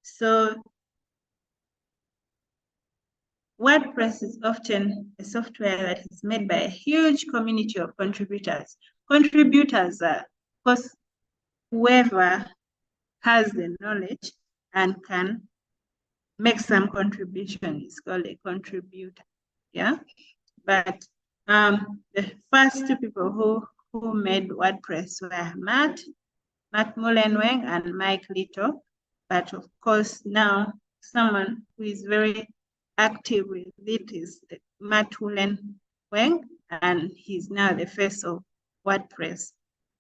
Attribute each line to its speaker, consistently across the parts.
Speaker 1: So WordPress is often a software that is made by a huge community of contributors. Contributors are, of course, whoever has the knowledge and can make some contribution is called a contributor. Yeah. But the first two people who made WordPress were Matt Mullenweg and Mike Little. But of course, now someone who is very active with it is Matt Mullenweg, and he's now the face of WordPress.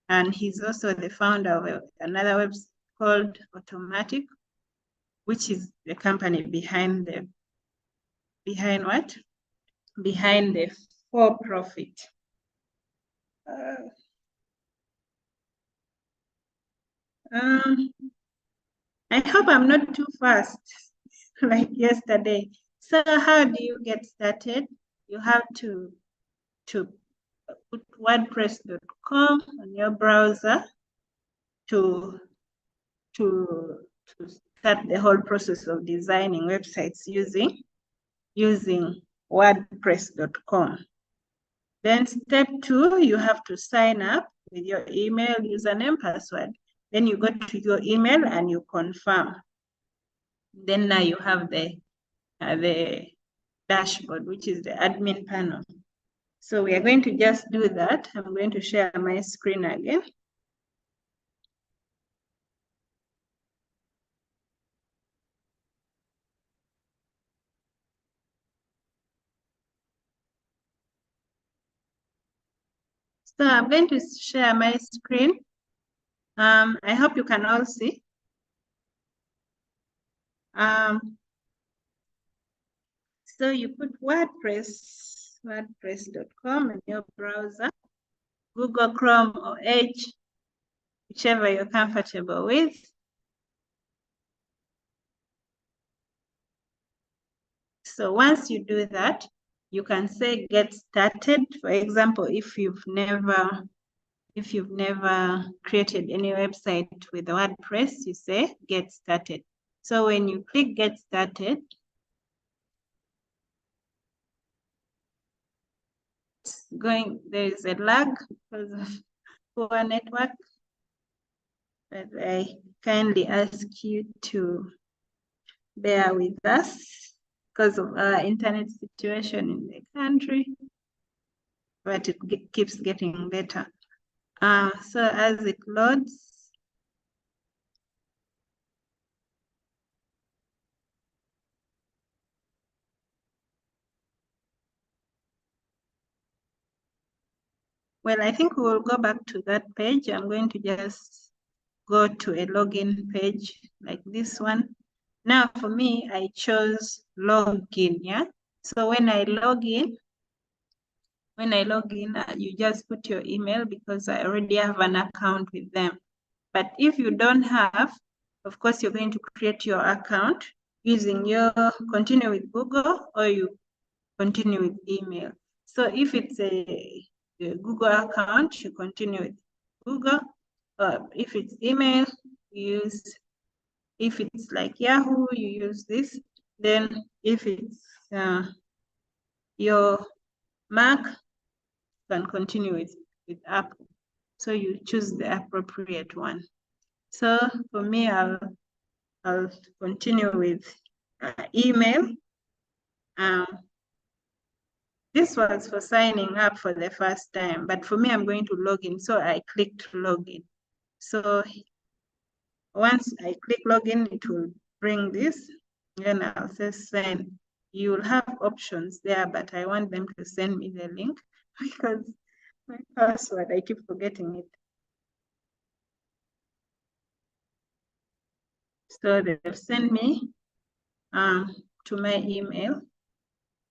Speaker 1: And he's also the founder of another website called Automatic, which is the company behind the for-profit. I hope I'm not too fast like yesterday. So how do you get started? You have to put WordPress.com on your browser to start the whole process of designing websites using WordPress.com. Then step 2, you have to sign up with your email, username, password. Then you go to your email and you confirm. Then now you have the dashboard, which is the admin panel. So we are going to just do that. I'm going to share my screen again. So I'm going to share my screen. I hope you can all see. So you put WordPress.com in your browser, Google Chrome or Edge, whichever you're comfortable with. So once you do that, you can say get started. For example, if you've never created any website with WordPress, you say get started. So when you click get started, there is a lag because of poor network, but I kindly ask you to bear with us because of our internet situation in the country, but it keeps getting better. So as it loads, well, I think we will go back to that page. I'm going to just go to a login page like this one. Now for me, I chose login, yeah? So when I log in, you just put your email because I already have an account with them. But if you don't have, of course, you're going to create your account using your continue with Google or you continue with email. So if it's a Google account, you continue with Google. If it's email, you use, if it's like Yahoo, you use this. Then if it's your Mac, you can continue with Apple. So you choose the appropriate one. So for me, I'll continue with email. This was for signing up for the first time, but for me, I'm going to log in. So I clicked login. So once I click login, it will bring this. Then I'll say send. You will have options there, but I want them to send me the link because my password, I keep forgetting it. So they've sent me to my email.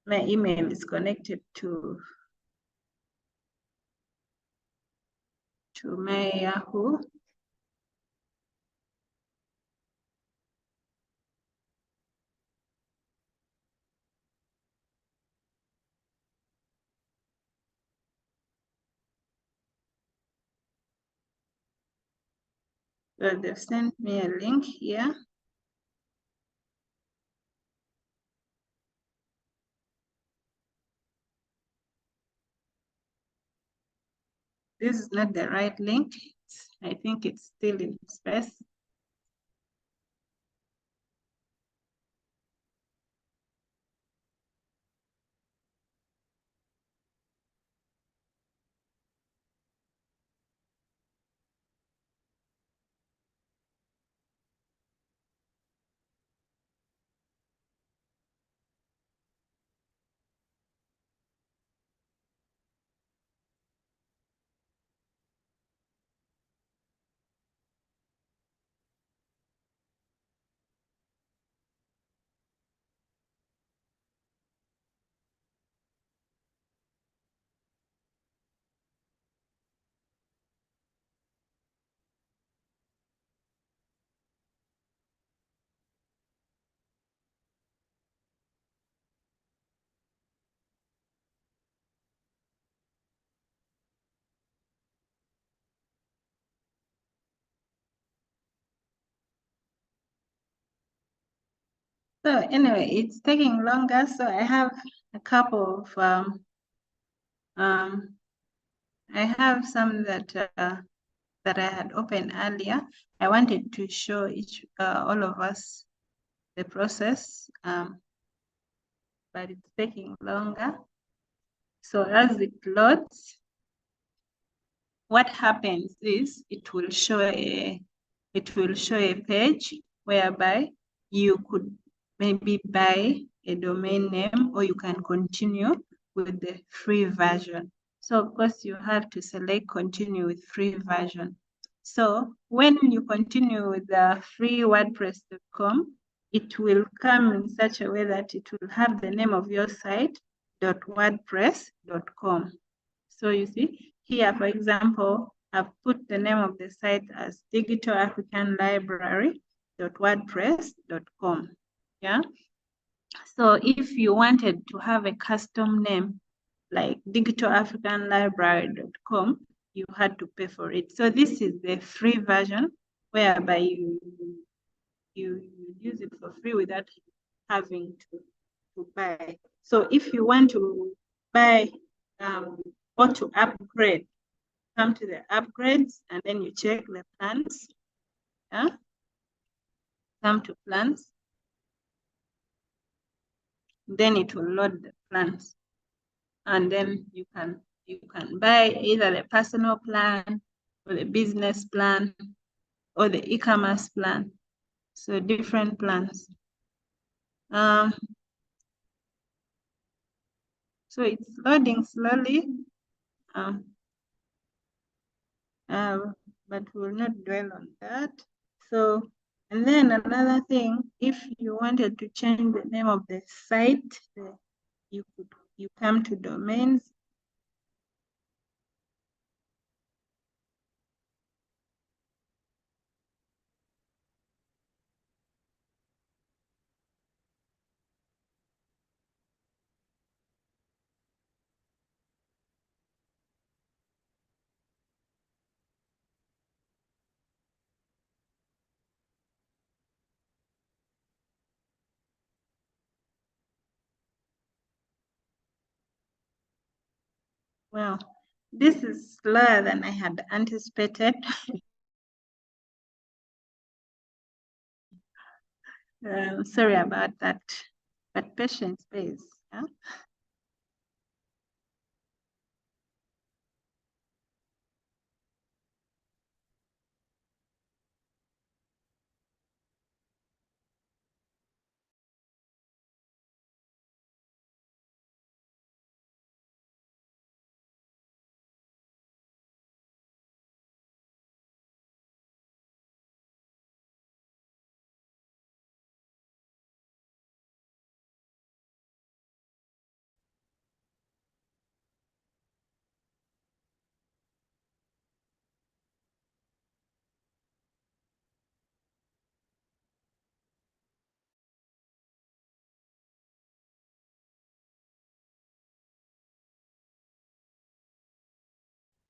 Speaker 1: My email is connected to my Yahoo. So they've sent me a link here. this is not the right link. I think it's still in space. So anyway, it's taking longer. So I have a couple of I have some that I had opened earlier. I wanted to show all of us the process, but it's taking longer. So as it loads, what happens is it will show a page whereby you could maybe buy a domain name, or you can continue with the free version. So of course you have to select continue with free version. So when you continue with the free WordPress.com, it will come in such a way that it will have the name of your site .wordpress.com. So you see here, for example, I've put the name of the site as Digital African Library.wordpress.com. Yeah. So if you wanted to have a custom name like digitalafricanlibrary.com, you had to pay for it. So this is the free version whereby you use it for free without having to buy. So if you want to buy or to upgrade, come to the upgrades and then you check the plans. Yeah? Come to plans. Then it will load the plans. And then you can buy either the personal plan or the business plan or the e-commerce plan. So different plans. So it's loading slowly. But we will not dwell on that. So, and then another thing, if you wanted to change the name of the site, you come to domains. Well, this is slower than I had anticipated. Sorry about that, but patience pays. Yeah?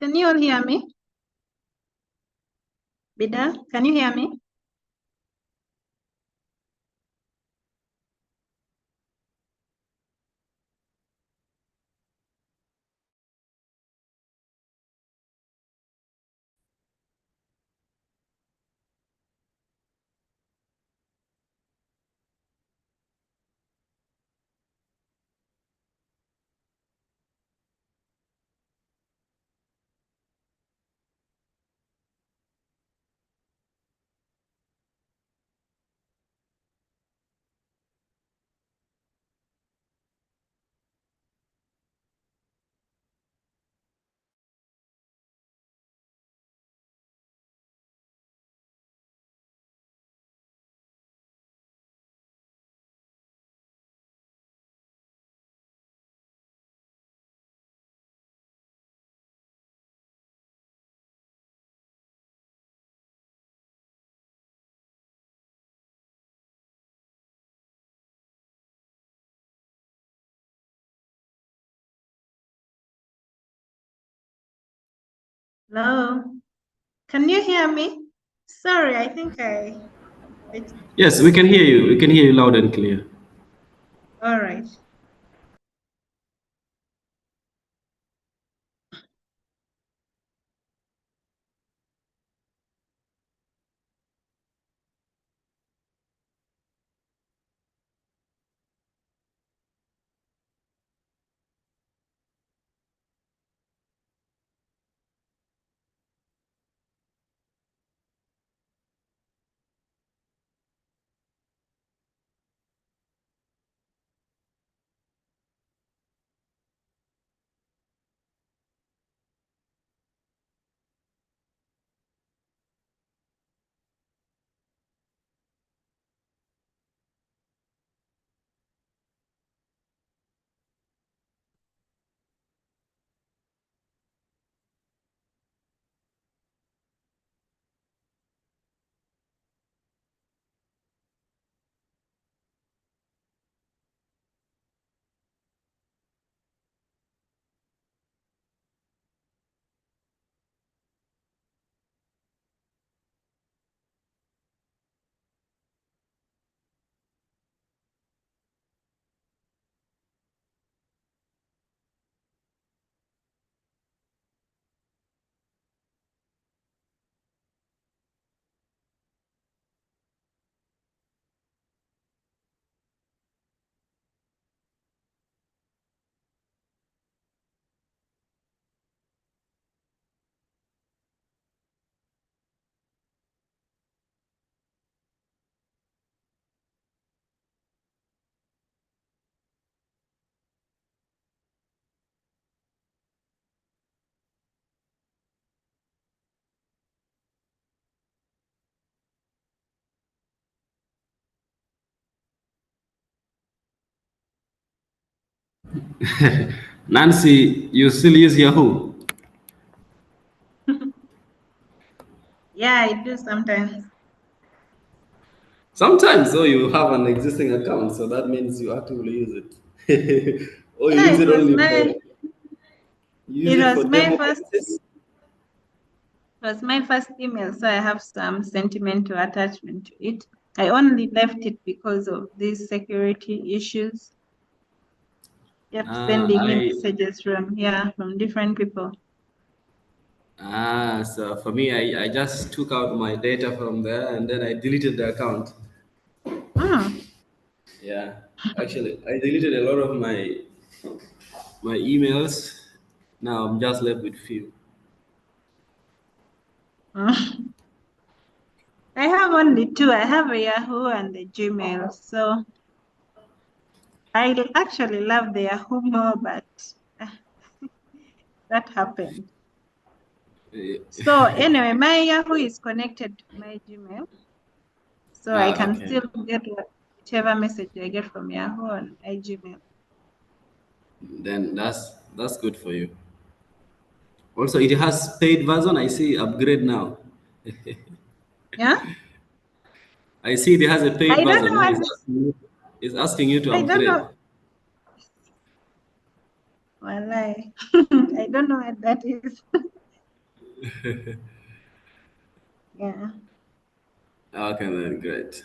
Speaker 1: Can you all hear me? Bida, can you hear me? Hello. Can you hear me? Sorry, I think
Speaker 2: Yes, we can hear you. We can hear you loud and clear.
Speaker 1: all right.
Speaker 2: Nancy, you still use Yahoo?
Speaker 1: Yeah, I do sometimes.
Speaker 2: Sometimes, though, you have an existing account, so that means you actively use it. Or you
Speaker 1: Yeah,
Speaker 2: use it only for
Speaker 1: it was my
Speaker 2: demo
Speaker 1: first
Speaker 2: purposes?
Speaker 1: email, so I have some sentimental attachment to it. I only left it because of these security issues. Kept sending me
Speaker 2: I
Speaker 1: messages from different people.
Speaker 2: so for me, I just took out my data from there and then I deleted the account.
Speaker 1: Hmm.
Speaker 2: Yeah, actually, I deleted a lot of my emails. Now I'm just left with few.
Speaker 1: Hmm. I have only two. I have a Yahoo and the Gmail. So I actually love the Yahoo more, but uh, that happened.
Speaker 2: Eh,
Speaker 1: So anyway, my Yahoo is connected to my Gmail, so I can
Speaker 2: okay,
Speaker 1: still get whichever message I get from Yahoo on my Gmail.
Speaker 2: then that's good for you. Also, it has paid version. I see upgrade now.
Speaker 1: Yeah,
Speaker 2: I see it has a paid
Speaker 1: I don't
Speaker 2: version
Speaker 1: know
Speaker 2: now.
Speaker 1: what
Speaker 2: It's asking you to
Speaker 1: I don't
Speaker 2: upgrade.
Speaker 1: know. Well, I don't know what that is. Yeah,
Speaker 2: Okay, then great.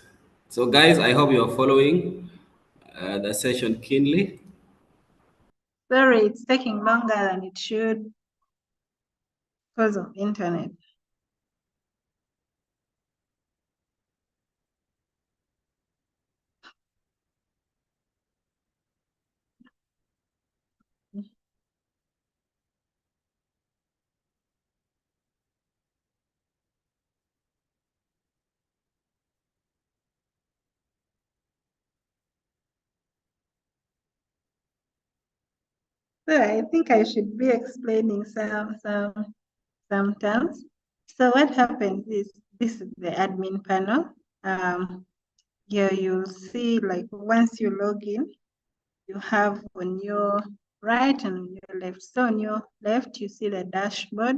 Speaker 2: So, guys, I hope you are following the session keenly.
Speaker 1: sorry, it's taking longer than it should because of internet. So I think I should be explaining some terms. So what happens is this is the admin panel. Here you'll see like once you log in, you have on your right and on your left. So on your left, you see the dashboard.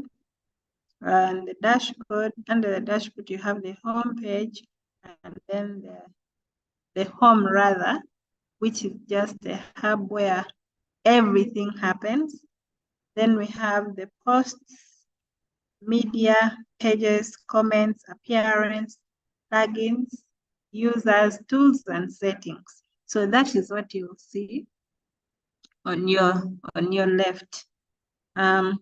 Speaker 1: And the dashboard, under the dashboard, you have the home page and then the home rather, which is just a hub where everything happens. Then we have the posts media, pages, comments, appearance, plugins, users, tools, and settings. So that is what you'll see on your left. And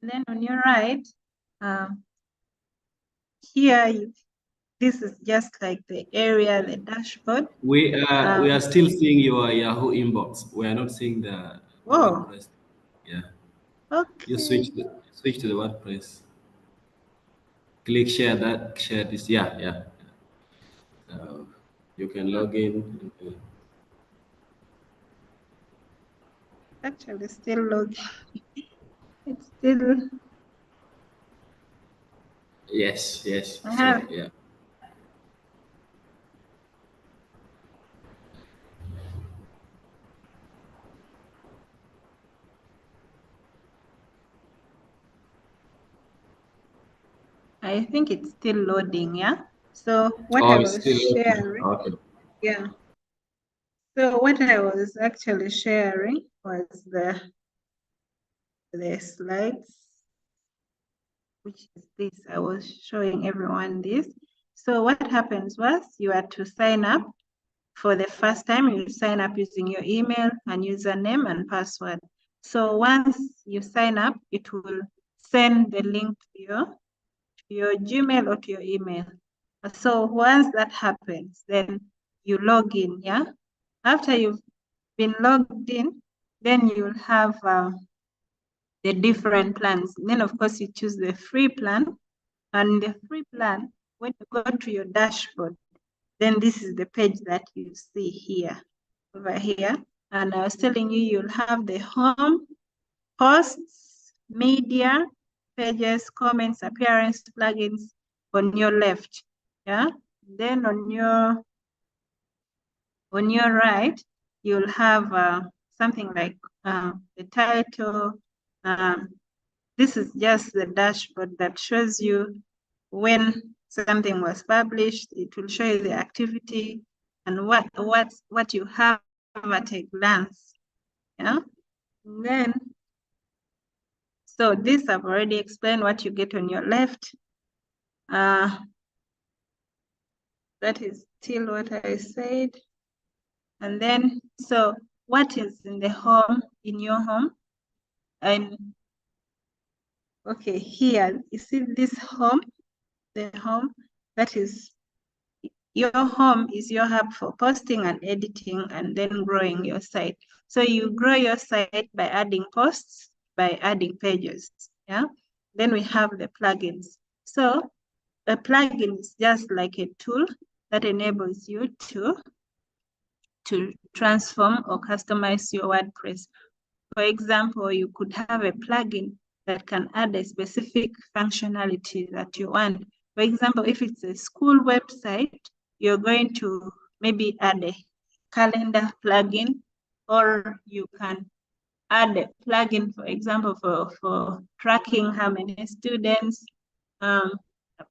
Speaker 1: then on your right, here this is just like the area, the dashboard.
Speaker 2: We are still seeing your Yahoo inbox. We are not seeing the
Speaker 1: Whoa,
Speaker 2: WordPress. Yeah. You
Speaker 1: okay.
Speaker 2: switch to the WordPress. Click share that, share this. Yeah, yeah. You can log in.
Speaker 1: Actually still loading. It's still,
Speaker 2: Yes, yes,
Speaker 1: I
Speaker 2: sure,
Speaker 1: have,
Speaker 2: yeah.
Speaker 1: I think it's still loading, yeah? So what
Speaker 2: Oh,
Speaker 1: I
Speaker 2: it's
Speaker 1: was
Speaker 2: still loading.
Speaker 1: sharing,
Speaker 2: Okay.
Speaker 1: yeah. So what I was actually sharing was the slides, which is this. I was showing everyone this. So what happens was you are to sign up for the first time. You sign up using your email and username and password. So once you sign up, it will send the link to your Gmail or to your email. So once that happens, then you log in, yeah? After you've been logged in, then you'll have the different plans. Then of course you choose the free plan, and the free plan, when you go to your dashboard, then this is the page that you see here, over here. And I was telling you, you'll have the home, posts, media, pages, comments, appearance, plugins on your left. Yeah. Then on your right, you'll have something like the title. Um, this is just the dashboard that shows you when something was published. It will show you the activity and what you have at a glance. Yeah. And then, so this I've already explained what you get on your left. That is still what I said. And then, so what is in the home, in your home? And okay, here, you see this home, the home, that is, your home is your hub for posting and editing and then growing your site. So you grow your site by adding posts, by adding pages, yeah? Then we have the plugins. So a plugin is just like a tool that enables you to transform or customize your WordPress. For example, you could have a plugin that can add a specific functionality that you want. For example, if it's a school website, you're going to maybe add a calendar plugin, or you can add a plugin, for example, for tracking how many students are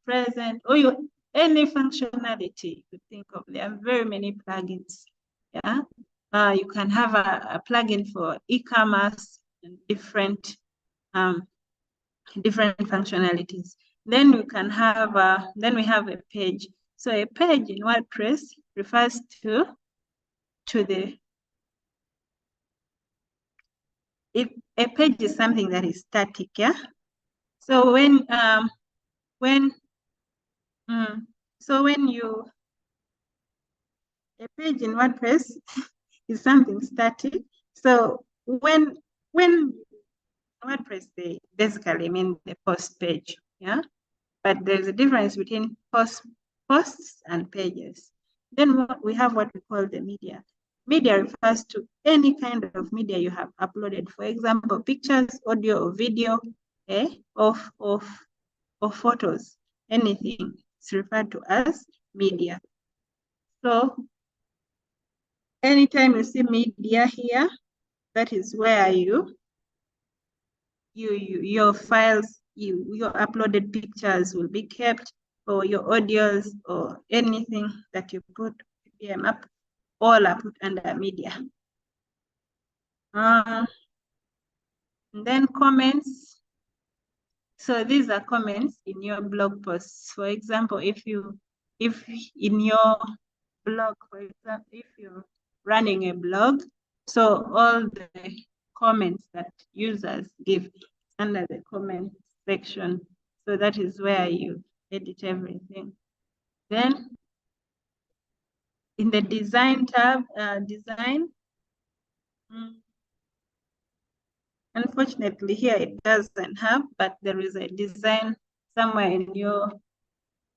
Speaker 1: present, or any functionality you think of. There are very many plugins. Yeah. You can have a plugin for e-commerce and different functionalities. Then we can have we have a page. So a page in WordPress refers to the, if a page is something that is static, yeah. So when you, a page in WordPress is something static. So when WordPress, they basically mean the post page, yeah. But there's a difference between posts and pages. Then we have what we call the media. Media refers to any kind of media you have uploaded. For example, pictures, audio, or video, of photos, anything. It's referred to as media. So anytime you see media here, that is where your files, your uploaded pictures will be kept, or your audios, or anything that you put up, all are put under media. And then comments. So these are comments in your blog posts. For example, if in your blog, for example, if you're running a blog, so all the comments that users give under the comment section. So that is where you edit everything. Then in the design tab, unfortunately here it doesn't have, but there is a design somewhere in your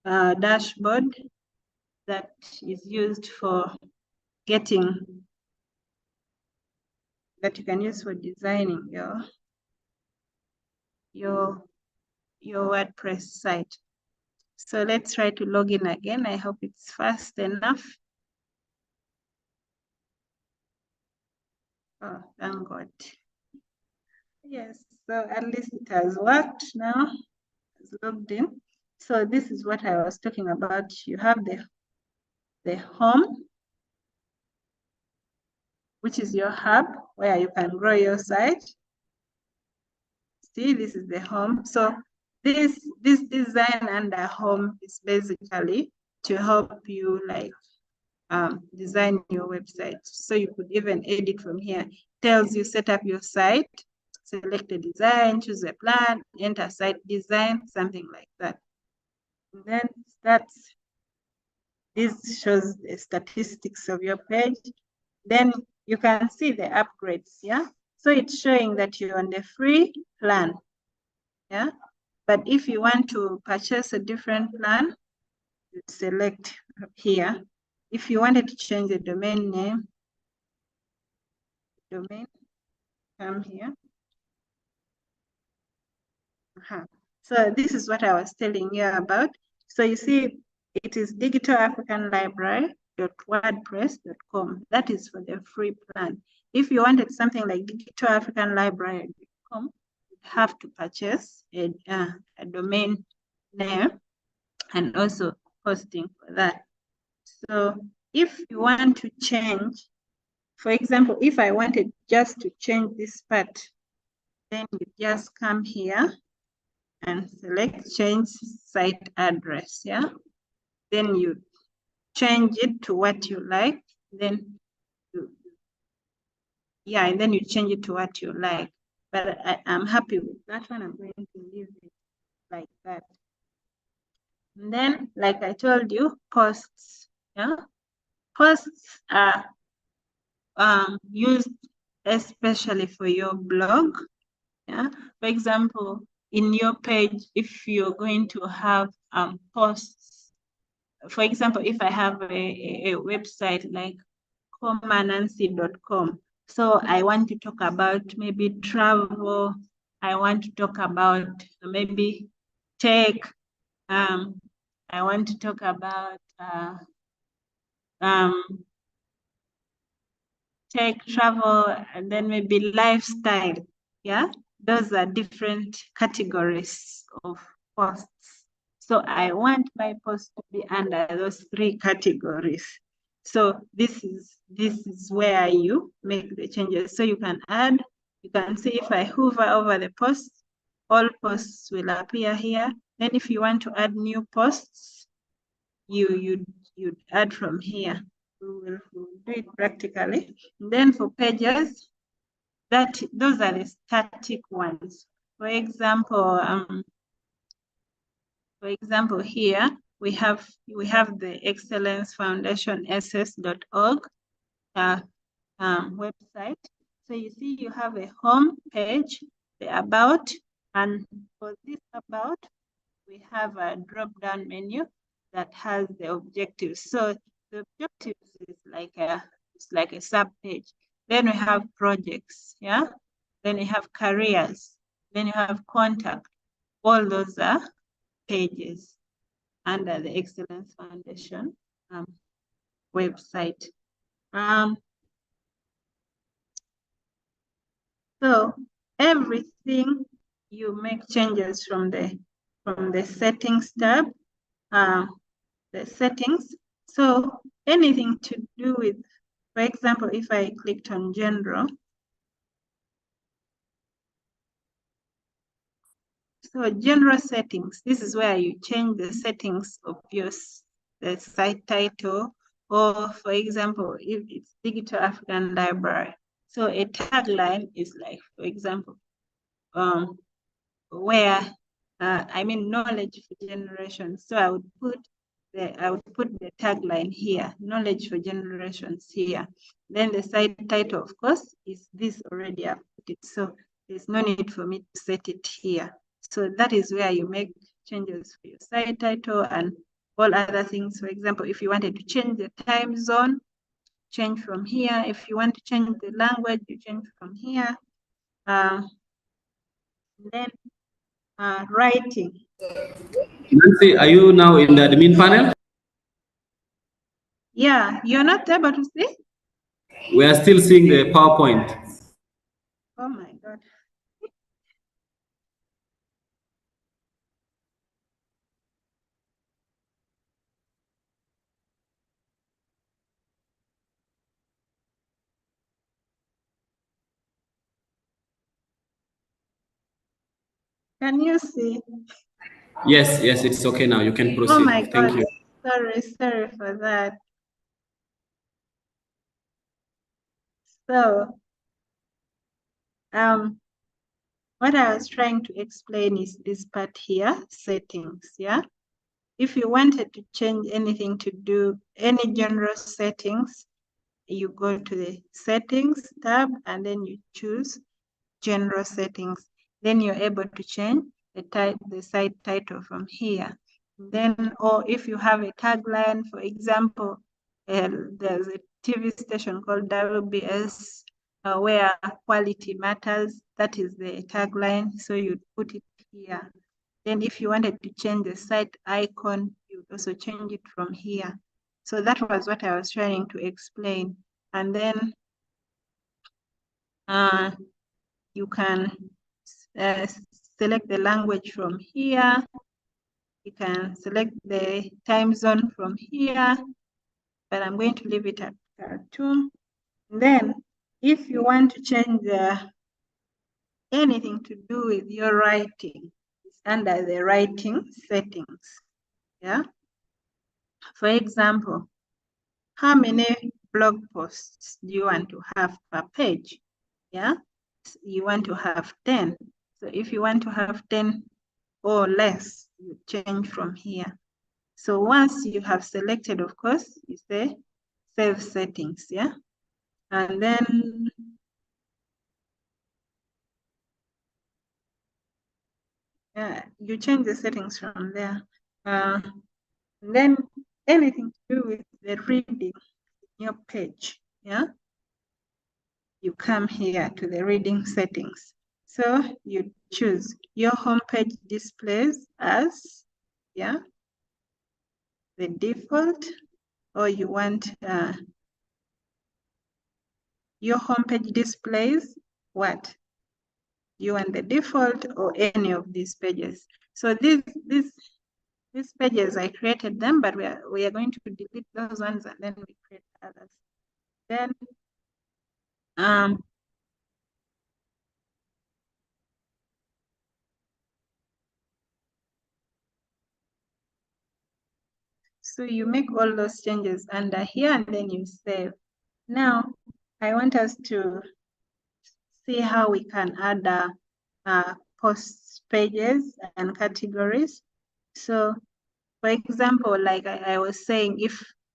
Speaker 1: dashboard that is used for getting, that you can use for designing your WordPress site. So let's try to log in again. I hope it's fast enough. Oh, thank God. Yes, so at least it has worked now. It's logged in. So this is what I was talking about. You have the home, which is your hub where you can grow your site. See, this is the home. So this design under home is basically to help you like design your website. So you could even edit from here. Tells you set up your site, select a design, choose a plan, enter site design, something like that. And then this shows the statistics of your page. Then you can see the upgrades, yeah? So it's showing that you're on the free plan, yeah? But if you want to purchase a different plan, you select here. If you wanted to change the domain name, come here. So this is what I was telling you about. So you see, it is digitalafricanlibrary.wordpress.com. That is for the free plan. If you wanted something like digitalafricanlibrary.com, you have to purchase a domain name and also hosting for that. So if you want to change, for example, if I wanted just to change this part, then you just come here and select change site address, yeah? Then you change it to what you like, then and then you change it to what you like. But I'm happy with that one. I'm going to leave it like that. And then, like I told you, posts, yeah? Posts are used especially for your blog, yeah? For example, in your page, if you're going to have posts, for example, if I have a website like comanancy.com, so I want to talk about maybe travel, I want to talk about maybe tech, I want to talk about tech, travel, and then maybe lifestyle, yeah? Those are different categories of posts. So I want my post to be under those three categories. So this is where you make the changes. So you can add, you can see if I hover over the post, all posts will appear here. Then if you want to add new posts, you'd add from here. We'll do it practically. And then for pages, those are the static ones. For example, here we have the Excellence Foundation ss.org website. So you see you have a home page, the about, and for this about, we have a drop-down menu that has the objectives. So the objectives is like a sub-page. Then we have projects, yeah? Then we have careers. Then you have contact. All those are pages under the Excellence Foundation website. So everything you make changes from the settings tab, the settings. So anything to do with, for example, if I clicked on general, So general settings, this is where you change the settings of your the site title, or for example, if it's Digital African Library. So a tagline is like, for example, where knowledge for generations. So I would put the tagline here, knowledge for generations here. Then the site title, of course, is this already. I've put it, so there's no need for me to set it here. So that is where you make changes for your site title and all other things. For example, if you wanted to change the time zone, change from here. If you want to change the language, you change from here. Then writing.
Speaker 2: Nancy, are you now in the admin panel?
Speaker 1: Yeah, you're not able to see?
Speaker 2: We are still seeing the PowerPoint.
Speaker 1: Oh my God. Can you see?
Speaker 2: Yes, it's okay now. You can proceed.
Speaker 1: Oh my God.
Speaker 2: Thank you.
Speaker 1: Sorry for that. So, what I was trying to explain is this part here, settings, yeah? If you wanted to change anything to do any general settings, you go to the settings tab and then you choose general settings. Then you're able to change the site title from here. Then, or if you have a tagline, for example, there's a TV station called WBS where quality matters. That is the tagline. So you'd put it here. Then if you wanted to change the site icon, you also change it from here. So that was what I was trying to explain. And then you can select the language from here. You can select the time zone from here, but I'm going to leave it at Khartoum. Then, if you want to change anything to do with your writing, it's under the writing settings. Yeah. For example, how many blog posts do you want to have per page? Yeah. You want to have 10. So if you want to have 10 or less, you change from here. So once you have selected, of course, you say save settings, yeah? And then you change the settings from there. Then anything to do with the reading your page, yeah? You come here to the reading settings. So you choose your homepage displays as, yeah, the default, or you want your homepage displays what? You want the default or any of these pages. So these pages, I created them, but we are going to delete those ones and then we create others. Then so you make all those changes under here and then you save. Now I want us to see how we can add post pages and categories. So for example, like I was saying,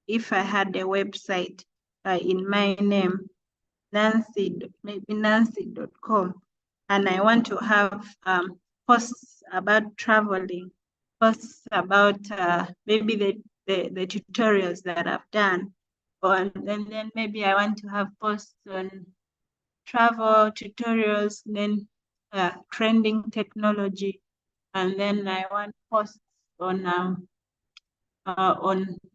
Speaker 1: if I had a website in my name, maybe nancy.com, and I want to have posts about traveling, posts about maybe the tutorials that I've done, and then maybe I want to have posts on travel tutorials, then trending technology, and then I want posts on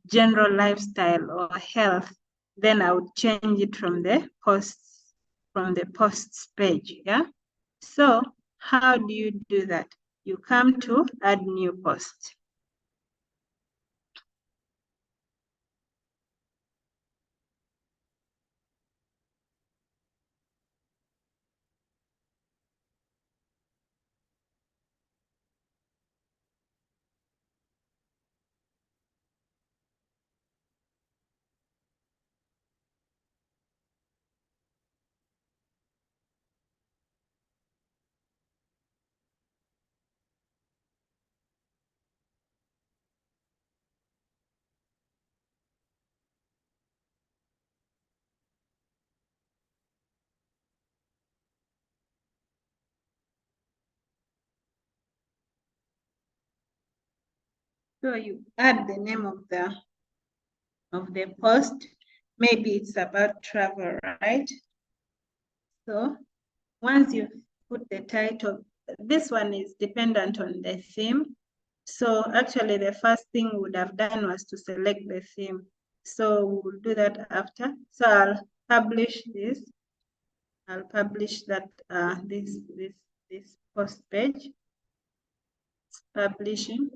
Speaker 1: general lifestyle or health, then I would change it from the posts page. Yeah. So how do you do that? You come to add new post. So you add the name of the post. Maybe it's about travel, right? So once you put the title, this one is dependent on the theme. So actually the first thing we would have done was to select the theme. So we'll do that after. So I'll publish this. I'll publish that this post page. Publishing.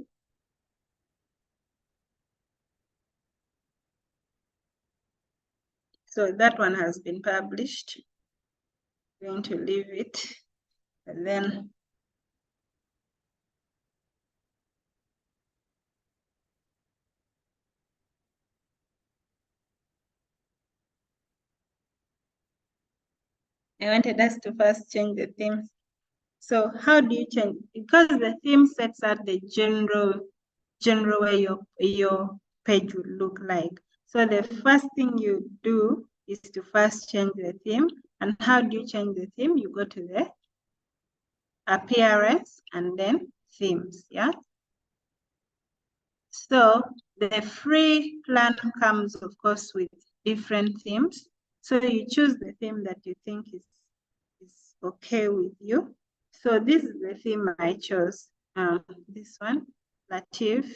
Speaker 1: So that one has been published. I'm going to leave it, and then I wanted us to first change the themes. So how do you change? Because the theme sets out the general way your page will look like. So the first thing you do is to first change the theme. And how do you change the theme? You go to the appearance and then themes, yeah? So the free plan comes, of course, with different themes. So you choose the theme that you think is okay with you. So this is the theme I chose. This one, Latif,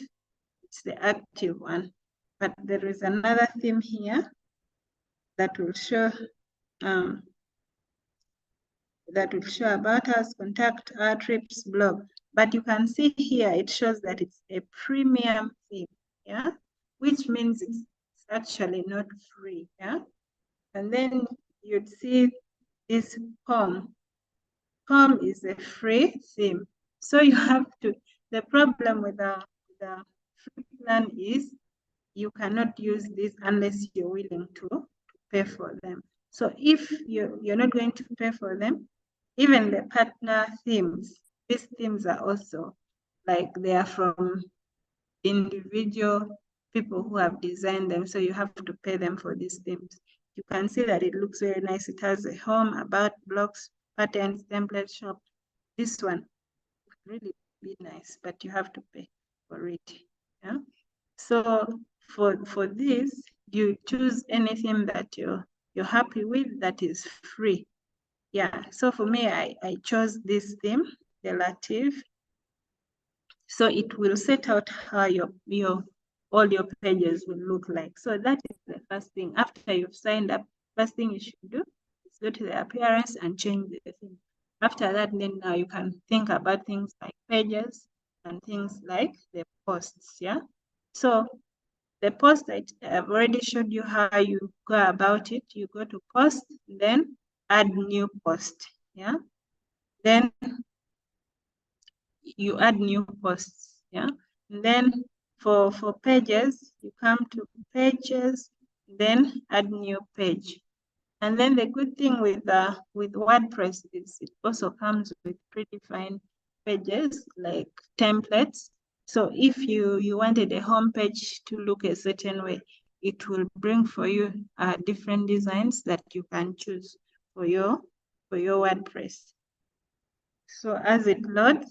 Speaker 1: it's the active one. But there is another theme here that will show about us, contact our trips blog. But you can see here it shows that it's a premium theme, yeah, which means it's actually not free, yeah. And then you'd see this home. Home is a free theme, so you have to. The problem with the free plan is you cannot use this unless you're willing to pay for them. So if you're not going to pay for them, even the partner themes, these themes are also like they are from individual people who have designed them. So you have to pay them for these themes. You can see that it looks very nice. It has a home, about, blocks, patterns, template shop. This one would really be nice, but you have to pay for it. Yeah. So for this, you choose anything that you're happy with that is free. Yeah. So for me, I chose this theme, relative. So it will set out how all your pages will look like. So that is the first thing. After you've signed up, first thing you should do is go to the appearance and change the theme. After that, then now you can think about things like pages and things like the posts, yeah? So the post, I've already showed you how you go about it. You go to post, then add new post, yeah? Then you add new posts, yeah? And then for pages, you come to pages, then add new page. And then the good thing with WordPress is it also comes with predefined pages like templates. So if you wanted a home page to look a certain way, it will bring for you different designs that you can choose for your WordPress. So as it loads,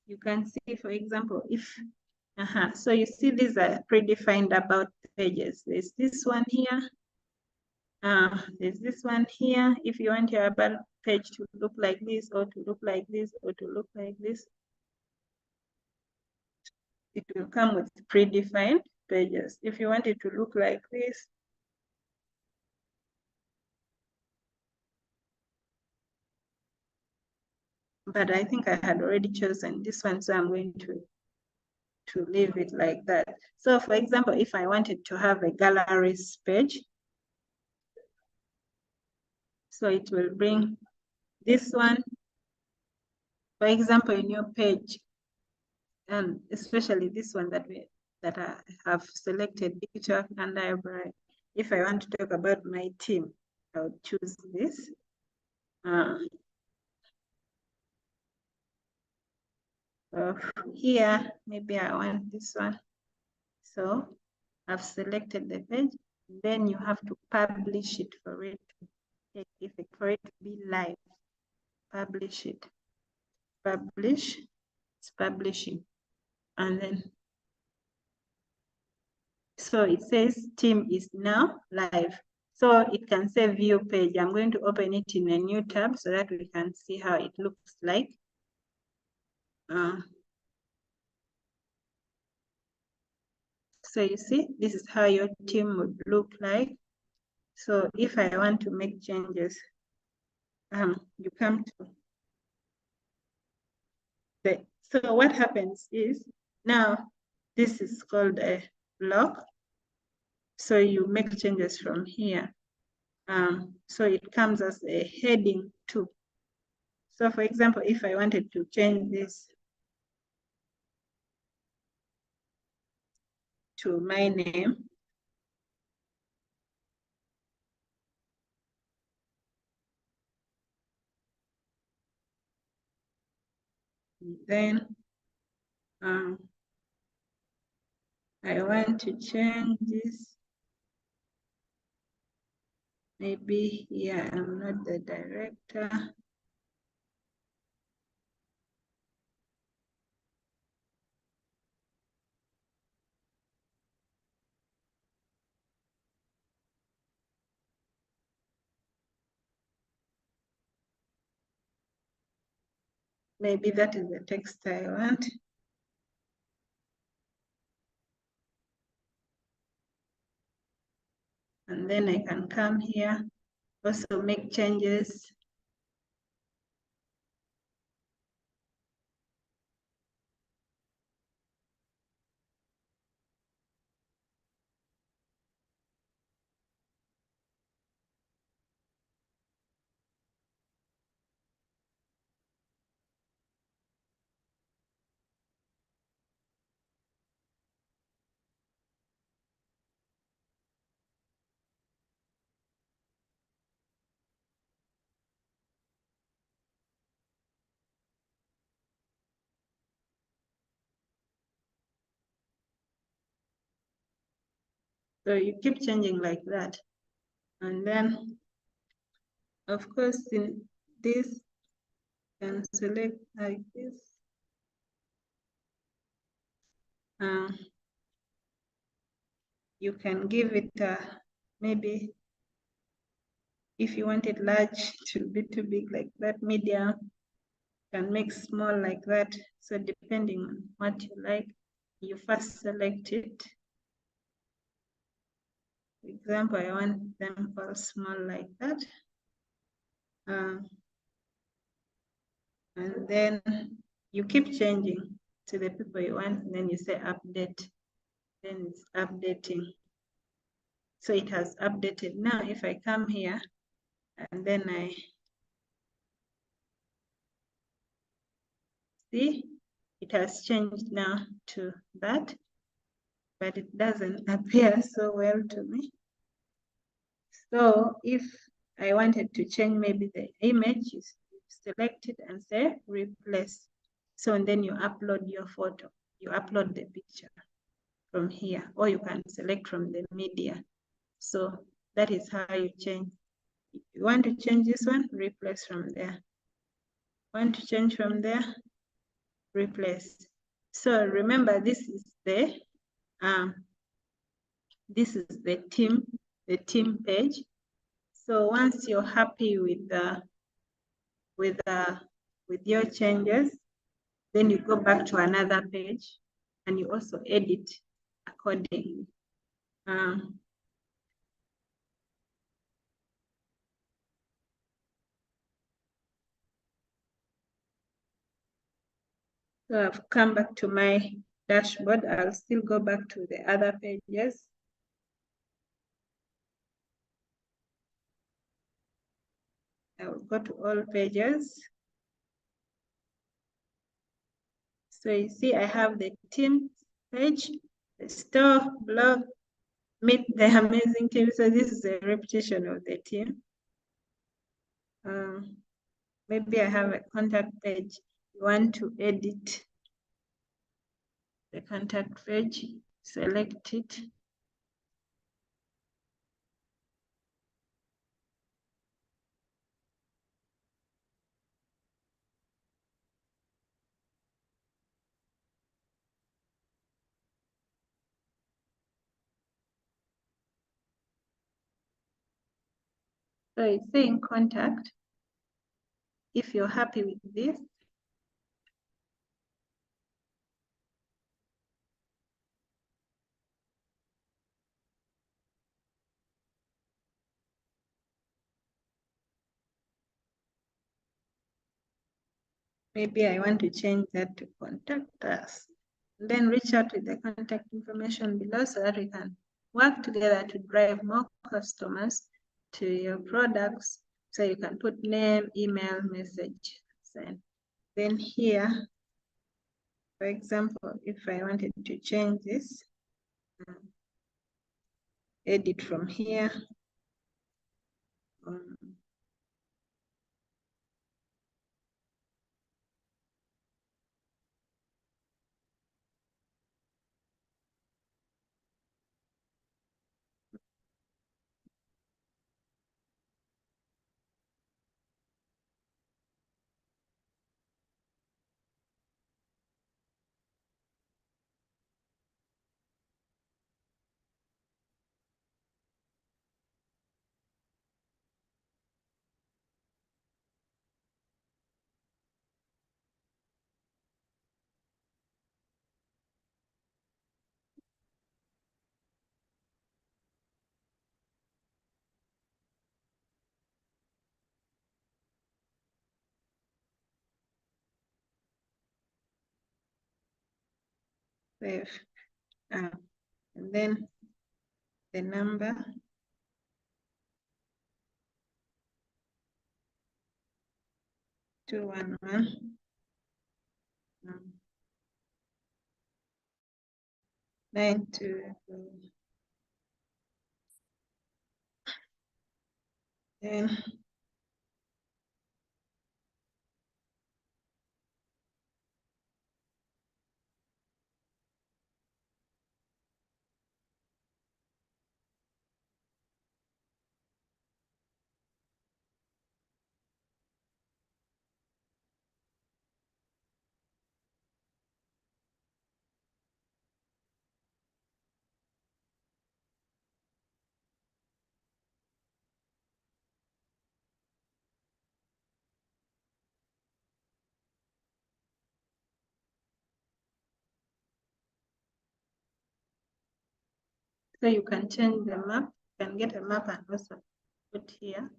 Speaker 1: you can see, for example, if so you see these are predefined about pages. There's this one here. There's this one here. If you want your about page to look like this, or to look like this, or to look like this, it will come with predefined pages. If you want it to look like this, but I think I had already chosen this one, so I'm going to leave it like that. So for example, if I wanted to have a galleries page, so it will bring this one, for example, in your page, and especially this one that I have selected, digital and library. If I want to talk about my team, I'll choose this. Here, maybe I want this one. So I've selected the page. Then you have to publish it for it to take effect, for it to be live. Publish it. Publish. It's publishing. and then so it says team is now live. So it can say view page. I'm going to open it in a new tab so that we can see how it looks like. So you see, this is how your team would look like. So if I want to make changes, you come to so what happens is now this is called a block. So you make changes from here. So it comes as a heading too. So for example, if I wanted to change this to my name, then I want to change this. Maybe here I'm not the director. Maybe that is the text I want. And then I can come here, also make changes. So you keep changing like that. And then, of course, in this, you can select like this. You can give it maybe if you want it large, it will be too big like that, medium, can make small like that. So depending on what you like, you first select it. For example, I want them all small like that. And then you keep changing to the people you want, and then you say update. Then it's updating. So it has updated. Now, if I come here and then I see, it has changed now to that, but it doesn't appear so well to me. So if I wanted to change maybe the image, you select it and say replace. So and then you upload your photo, you upload the picture from here, or you can select from the media. So that is how you change. If you want to change this one, replace from there. Want to change from there, replace. So remember, this is the team page. So once you're happy with your changes, then you go back to another page and you also edit accordingly. So I've come back to my dashboard. I'll still go back to the other pages. I will go to all pages. So you see, I have the team page, the store, blog, meet the amazing team. So this is a repetition of the team. Maybe I have a contact page. You want to edit the contact page, select it. So it's saying contact. If you're happy with this, maybe I want to change that to contact us. Then reach out with the contact information below so that we can work together to drive more customers to your products. So you can put name, email, message, send. Then here, for example, if I wanted to change this, edit from here. Save. And then the number. Two one one. 9 2. Then so you can change the map. You can get a map and also put here.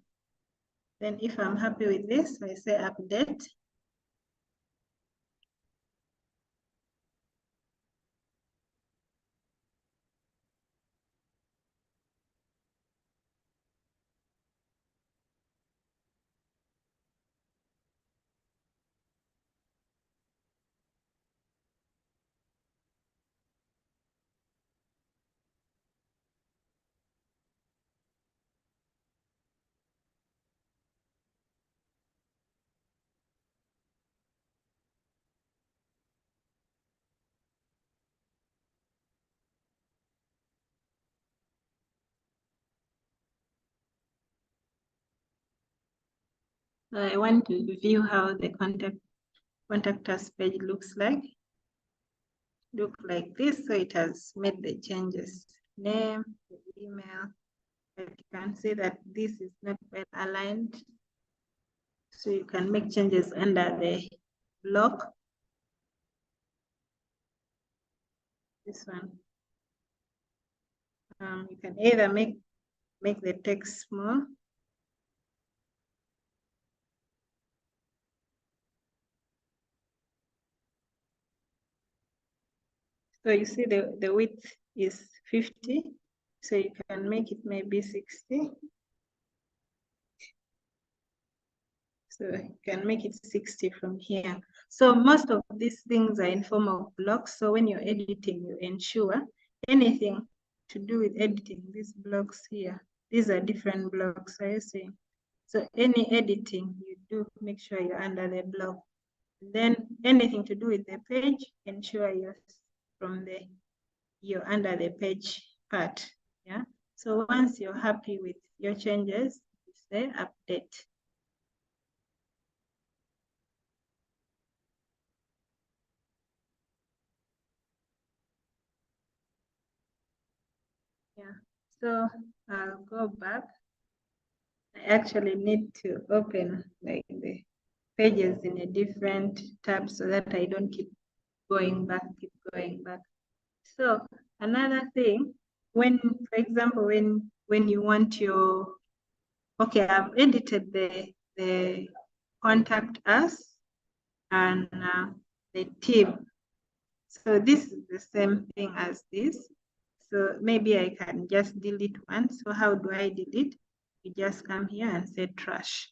Speaker 1: Then if I'm happy with this, I say update. So I want to view how the contact us page looks like. Look like this. So it has made the changes. Name, the email. But you can see that this is not well aligned. So you can make changes under the block. This one. You can either make the text small. So you see the width is 50. So you can make it maybe 60. So you can make it 60 from here. So most of these things are in form of blocks. So when you're editing, you ensure anything to do with editing these blocks here. These are different blocks, are you seeing? So any editing you do, make sure you're under the block. Then anything to do with the page, ensure you're you're under the page part. Yeah. So once you're happy with your changes, you say update. Yeah. So I'll go back. actually need to open like the pages in a different tab so that I don't keep going back. So another thing, when, for example, when you want your, okay, I've edited the contact us and the team. So this is the same thing as this. So maybe I can just delete one. So how do I delete? You just come here and say trash.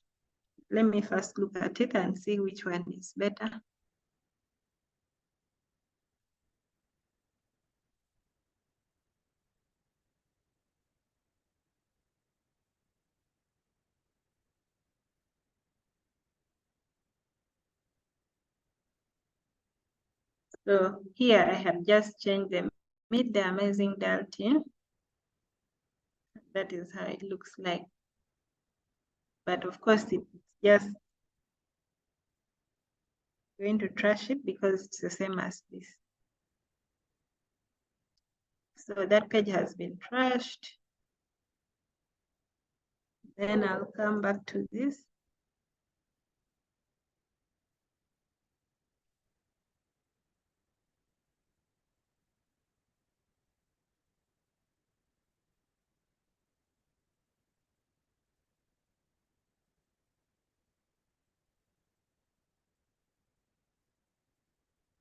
Speaker 1: Let me first look at it and see which one is better. So here I have just changed the Meet the Amazing Dal team. That is how it looks like. But of course, it's just going to trash it because it's the same as this. So that page has been trashed. Then I'll come back to this.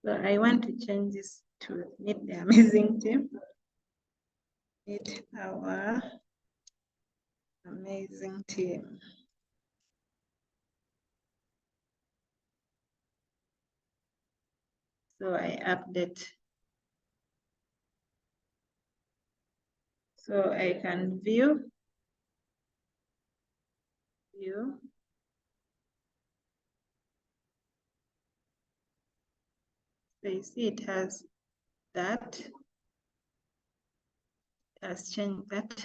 Speaker 1: So I want to change this to Meet the Amazing Team. Meet our amazing team. So I update. So I can view. So you see it has that. It has changed that.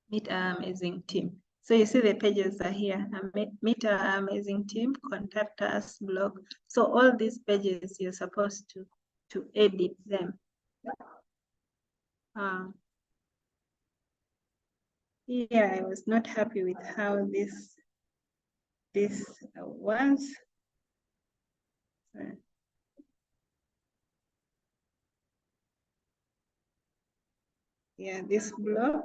Speaker 1: Meet our amazing team. So you see the pages are here. Meet our amazing team, contact us, blog. So all these pages you're supposed to edit them. Here I was not happy with how this was. Yeah, this blog.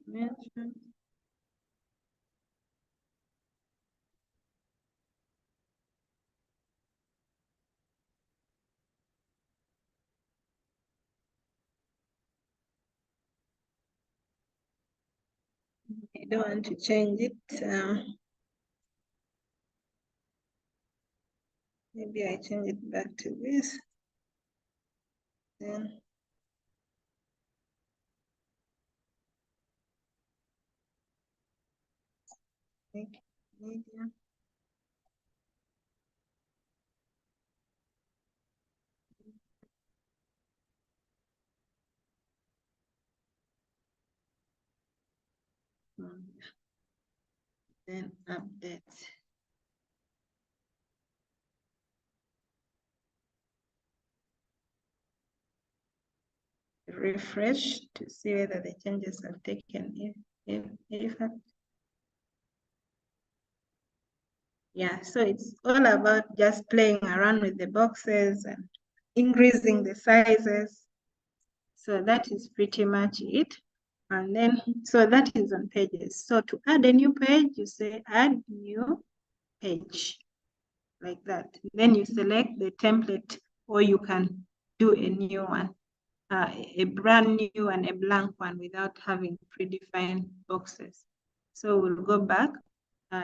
Speaker 1: Mention. I don't want to change it. Maybe I change it back to this. Then make media. Then update. Refresh to see whether the changes have taken effect. Yeah, so it's all about just playing around with the boxes and increasing the sizes. So that is pretty much it. And then, so that is on pages. So to add a new page, you say add new page, like that. Then you select the template, or you can do a new one, a brand new and a blank one without having predefined boxes. So we'll go back.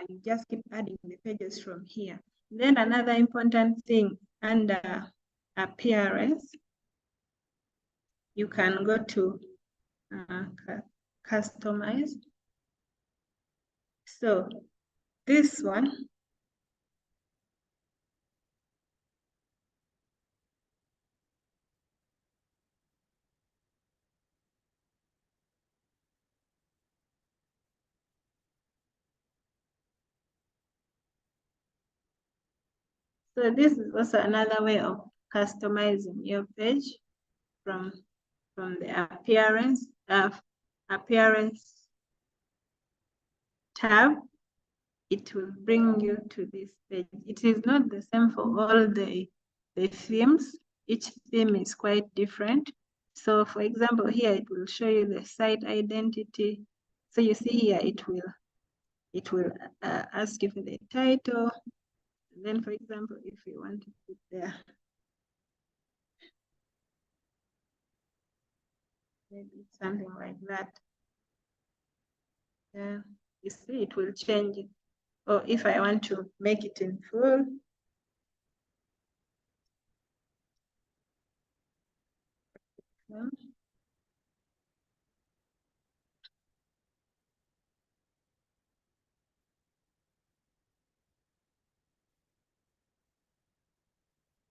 Speaker 1: You just keep adding the pages from here. Then another important thing under appearance, you can go to customize. So this one, so this is also another way of customizing your page from the appearance tab, it will bring you to this page. It is not the same for all the themes. Each theme is quite different. So for example, here it will show you the site identity. So you see here, it will ask you for the title. And then for example, if you want to put there, maybe something like that. Yeah, you see, it will change it. Or if I want to make it in full,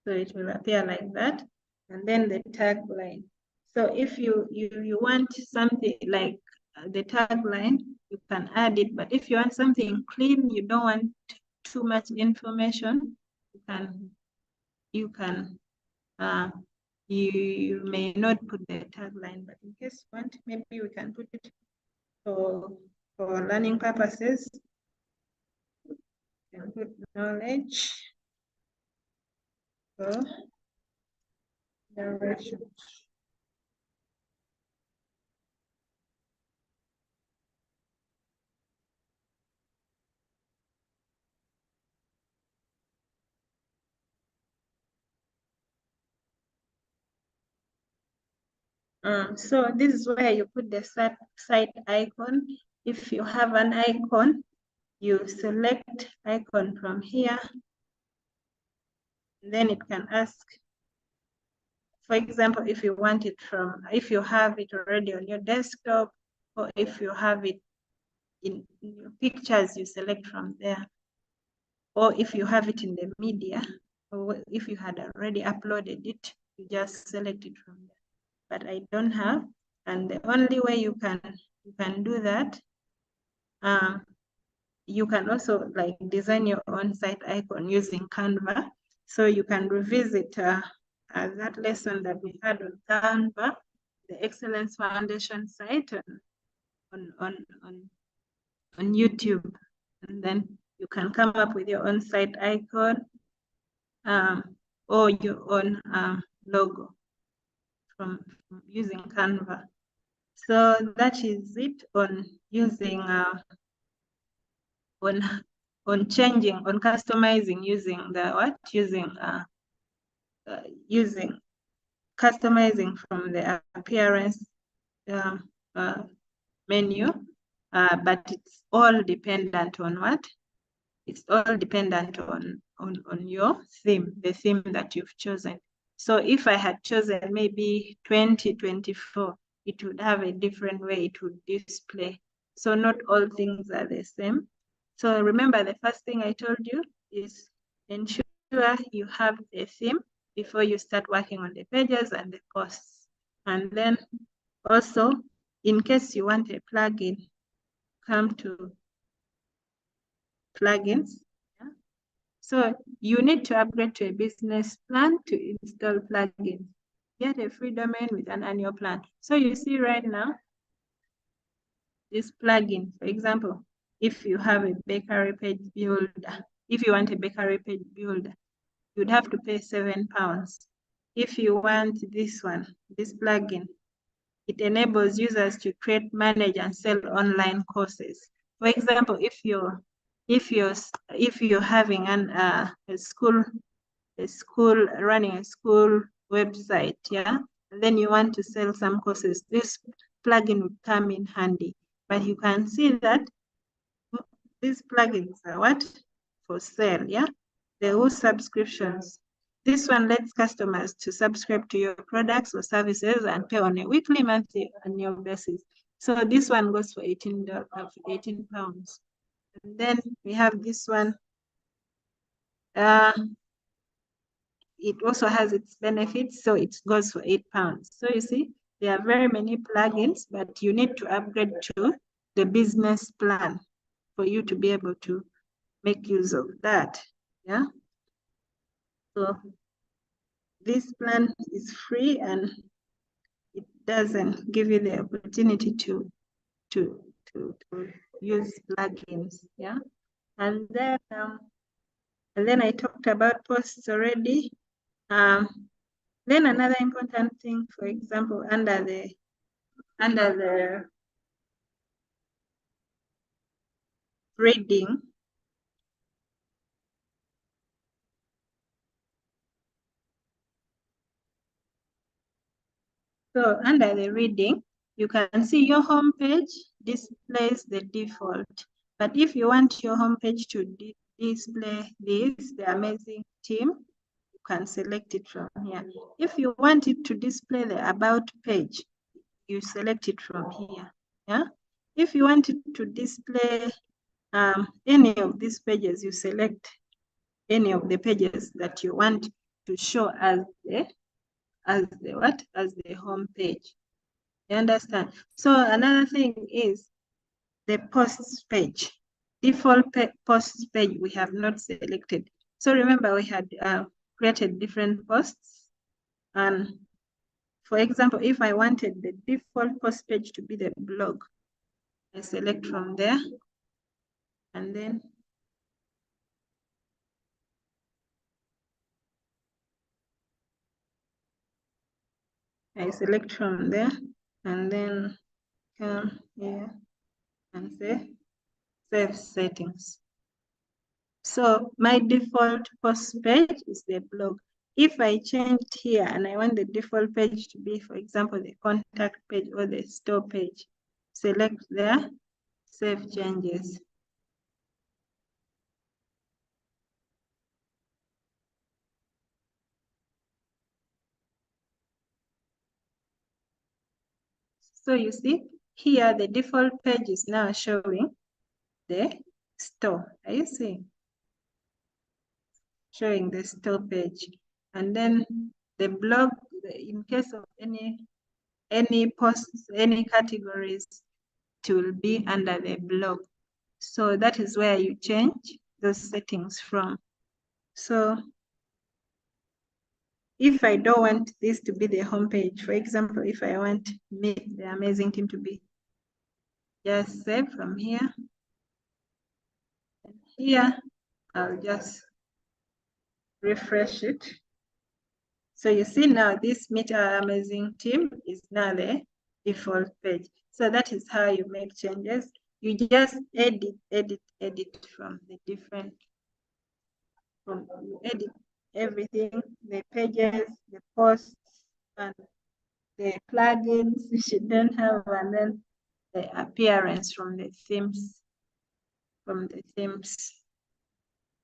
Speaker 1: so it will appear like that, and then the tagline. So if you want something like the tagline, you can add it. But if you want something clean, you don't want too much information, you may not put the tagline. But in case you want, maybe we can put it for learning purposes. You can put knowledge for direction. So this is where you put the site icon. If you have an icon, you select icon from here. Then it can ask, for example, if you want it if you have it already on your desktop, or if you have it in your pictures, you select from there. Or if you have it in the media, or if you had already uploaded it, you just select it from there. But I don't have, and the only way you can do that, you can also like design your own site icon using Canva. So you can revisit that lesson that we had on Canva, the Excellence Foundation site on YouTube, and then you can come up with your own site icon or your own logo from using Canva. So that is it on using on customizing using using customizing from the appearance menu, but it's all dependent on what? It's all dependent on your theme, the theme that you've chosen. So if I had chosen maybe 2024, it would have a different way it would display. So not all things are the same. So remember, the first thing I told you is ensure you have a theme before you start working on the pages and the posts. And then also, in case you want a plugin, come to plugins. Yeah? So you need to upgrade to a business plan to install plugins. Get a free domain with an annual plan. So you see right now, this plugin, for example, if you have a bakery page builder, if you want a bakery page builder, you'd have to pay £7. If you want this one, this plugin, it enables users to create, manage, and sell online courses. For example, if you're having a school running a school website, yeah, and then you want to sell some courses, this plugin would come in handy. But you can see that these plugins are what? For sale, yeah? They're all subscriptions. This one lets customers to subscribe to your products or services and pay on a weekly, monthly, annual basis. So this one goes for £18. And then we have this one. It also has its benefits, so it goes for £8. So you see, there are very many plugins, but you need to upgrade to the business plan for you to be able to make use of that. Yeah. So this plan is free and doesn't give you the opportunity to use plugins. Yeah. And then I talked about posts already. Then another important thing, for example, under the reading, so under the reading, you can see your home page displays the default. But if you want your home page to display this, the amazing team, you can select it from here. If you want it to display the about page, you select it from here. Yeah. If you want it to display any of these pages, you select any of the pages that you want to show as the home page. You understand? So another thing is the posts page. Default posts page we have not selected. So remember we had created different posts, and for example, if I wanted the default post page to be the blog, I select from there, and then I select from there, and then come here and say save settings. So my default post page is the blog. If I change here and I want the default page to be, for example, the contact page or the store page, select there, save changes. So you see here, the default page is now showing the store. Are you seeing? Showing the store page. And then the blog, in case of any posts, any categories, it will be under the blog. So that is where you change those settings from. So if I don't want this to be the homepage, for example, if I want Meet the Amazing Team to be, just save from here. And here, I'll just refresh it. So you see now this Meet Our Amazing Team is now the default page. So that is how you make changes. You just edit from the different, you edit everything, the pages, the posts, and the plugins you don't have, and then the appearance from the themes,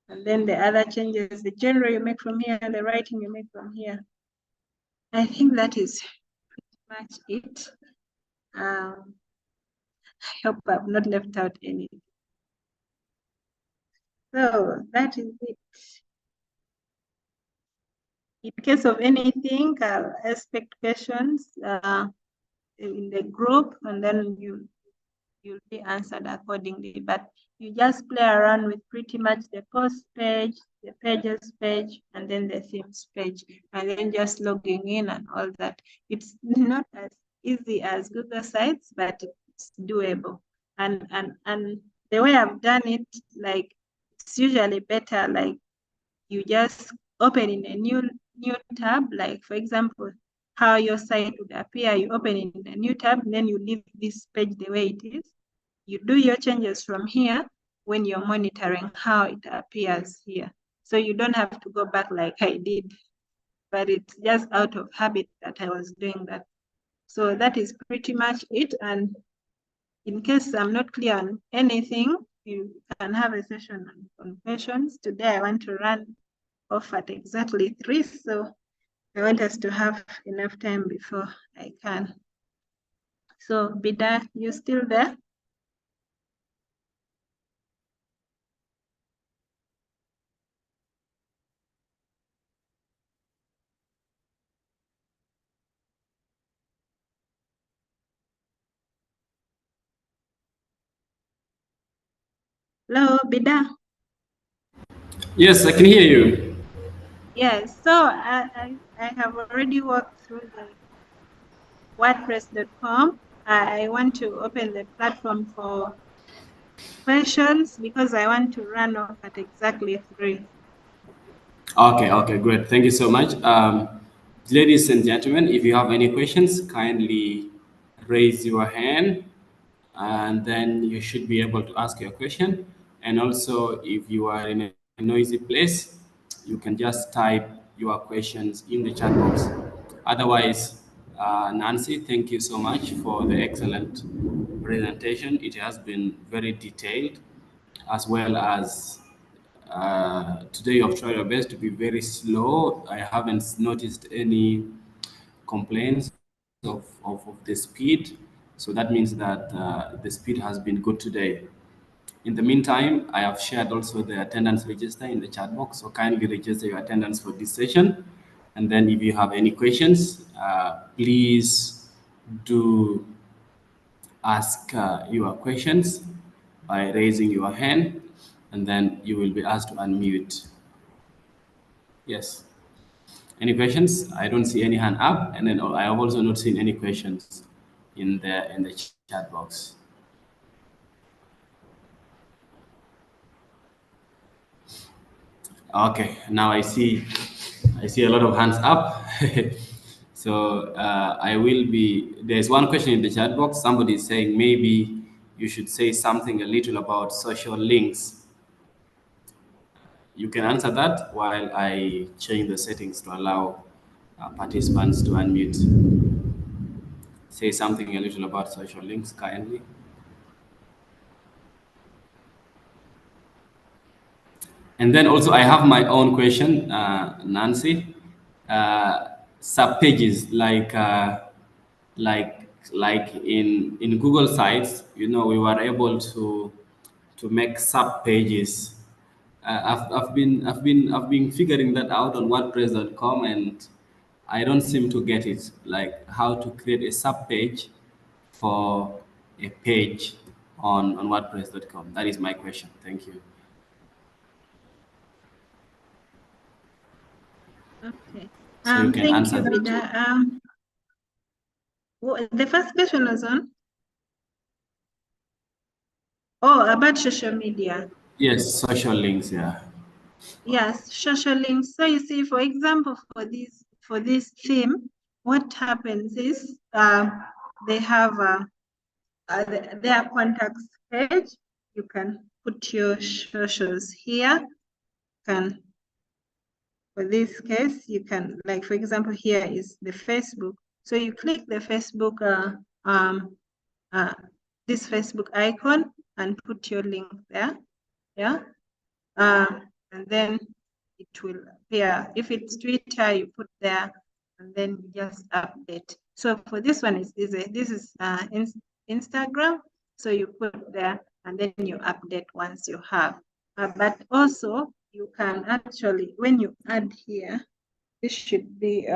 Speaker 1: and then the other changes, the genre you make from here, the writing you make from here. I think that is pretty much it. I hope I've not left out anything. So that is it. In case of anything, I'll expect questions in the group, and then you'll be answered accordingly. But you just play around with pretty much the post page, the pages page, and then the themes page, and then just logging in and all that. It's not as easy as Google Sites, but it's doable. And the way I've done it, like, it's usually better, like, you just open in a new tab, like, for example, how your site would appear, you open in a new tab, and then you leave this page the way it is. You do your changes from here when you're monitoring how it appears here. So you don't have to go back like I did, but it's just out of habit that I was doing that. So that is pretty much it. And in case I'm not clear on anything, you can have a session on questions. Today I want to run off at exactly 3, so I want us to have enough time before I can. So Bida, you still there? Hello, Bida.
Speaker 2: Yes, I can hear you.
Speaker 1: Yes, so I have already walked through WordPress.com. I want to open the platform for questions because I want to run off at exactly 3.
Speaker 2: Okay, okay, great. Thank you so much. Ladies and gentlemen, if you have any questions, kindly raise your hand and then you should be able to ask your question. And also, if you are in a noisy place, you can just type your questions in the chat box. Otherwise, Nancy, thank you so much for the excellent presentation. It has been very detailed, as well as today you've tried your best to be very slow. I haven't noticed any complaints of the speed. So that means that the speed has been good today. In the meantime, I have shared also the attendance register in the chat box. So kindly register your attendance for this session. And then if you have any questions, please do ask your questions by raising your hand, and then you will be asked to unmute. Yes. Any questions? I don't see any hand up, and then I have also not seen any questions in the chat box. Okay, now I see a lot of hands up. So I will be. There's one question in the chat box. Somebody is saying maybe you should say something a little about social links. You can answer that while I change the settings to allow participants to unmute. Say something a little about social links, kindly. And then also I have my own question, Nancy. Sub pages like in Google Sites, we were able to make sub pages. I've been figuring that out on WordPress.com, and I don't seem to get it, like how to create a sub page for a page on WordPress.com. That is my question. Thank you.
Speaker 1: Okay.
Speaker 2: So you can
Speaker 1: Thank
Speaker 2: answer
Speaker 1: you,
Speaker 2: that too.
Speaker 1: Bida. The first question was on? Oh, about social media.
Speaker 2: Yes, social links. Yeah.
Speaker 1: Yes, social links. So you see, for example, for this theme, what happens is they have their contacts page. You can put your socials here. Can For this case, you can, like, for example, here is the Facebook. So you click the Facebook, this Facebook icon and put your link there. Yeah. And then it will appear. If it's Twitter, you put there and then you just update. So for this one, it's easy. This is Instagram. So you put there and then you update once you have. But also you can actually, when you add here, this should be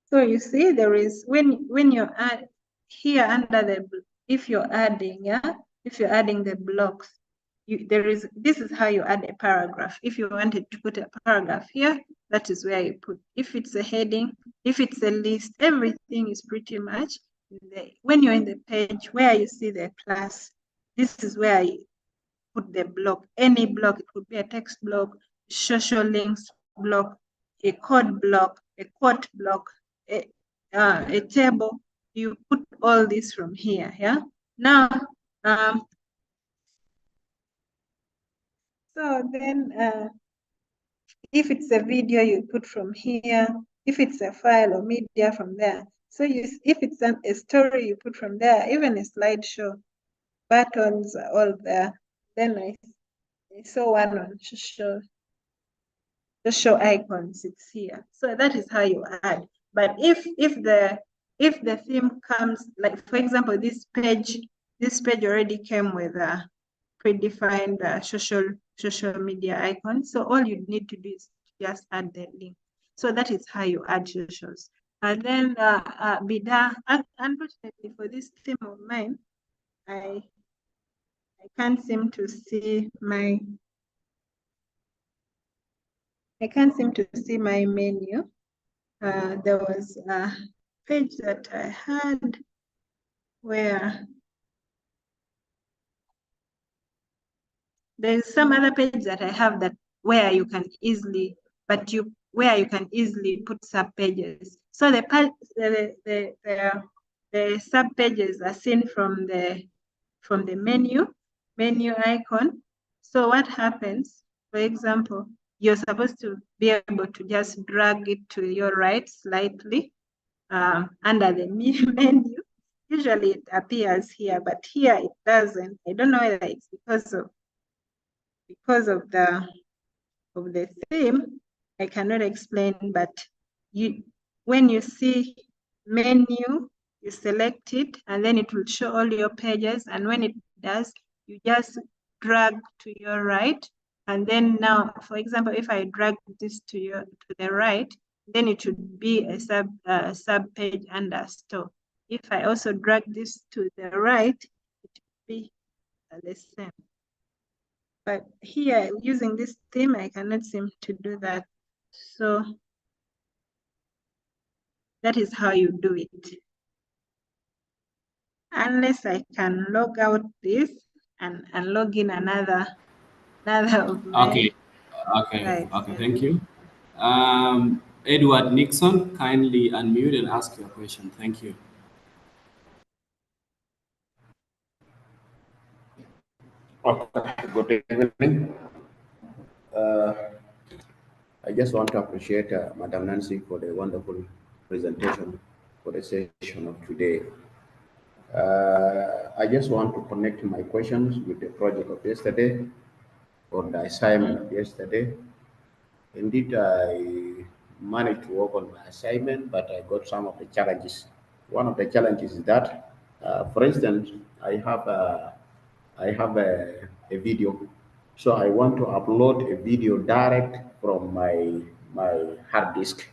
Speaker 1: so you see there is when you add here under the, if you're adding, if you're adding the blocks, this is how you add a paragraph. If you wanted to put a paragraph here, that is where you put. If it's a heading, if it's a list, everything is pretty much when you're in the page where you see the class, this is where you put the block, any block. It could be a text block, social links block, a code block, a quote block, a table. You put all this from here. Yeah. Now, so then if it's a video, you put from here. If it's a file or media, from there. So if it's a story, you put from there. Even a slideshow, buttons are all there. Then I saw one on social icons. It's here. So that is how you add. But if the theme comes, like for example, this page already came with a predefined social media icon. So all you need to do is just add the link. So that is how you add socials. And then Bida, unfortunately for this theme of mine, I can't seem to see my menu. There was a page that I had where there's some other page that I have that where you can easily put sub pages. So the sub pages are seen from the menu icon. So what happens, for example, you're supposed to be able to just drag it to your right slightly under the menu. Usually it appears here, but here it doesn't. I don't know whether it's because of the theme. I cannot explain, but when you see menu, you select it, and then it will show all your pages. And when it does, you just drag to your right. And then now, for example, if I drag this to the right, then it should be a sub page under store. If I also drag this to the right, it will be the same. But here, using this theme, I cannot seem to do that. So that is how you do it. Unless I can log out this and log in another of my
Speaker 2: Okay,
Speaker 1: sites.
Speaker 2: okay. Thank you. Edward Nixon, kindly unmute and ask your question. Thank you.
Speaker 3: Okay, good evening. Uh, I just want to appreciate Madam Nancy for the wonderful presentation for the session of today. I just want to connect my questions with the project of yesterday or the assignment of yesterday. Indeed, I managed to work on my assignment, but I got some of the challenges. One of the challenges is that, for instance, I have a video, so I want to upload a video direct from my hard disk.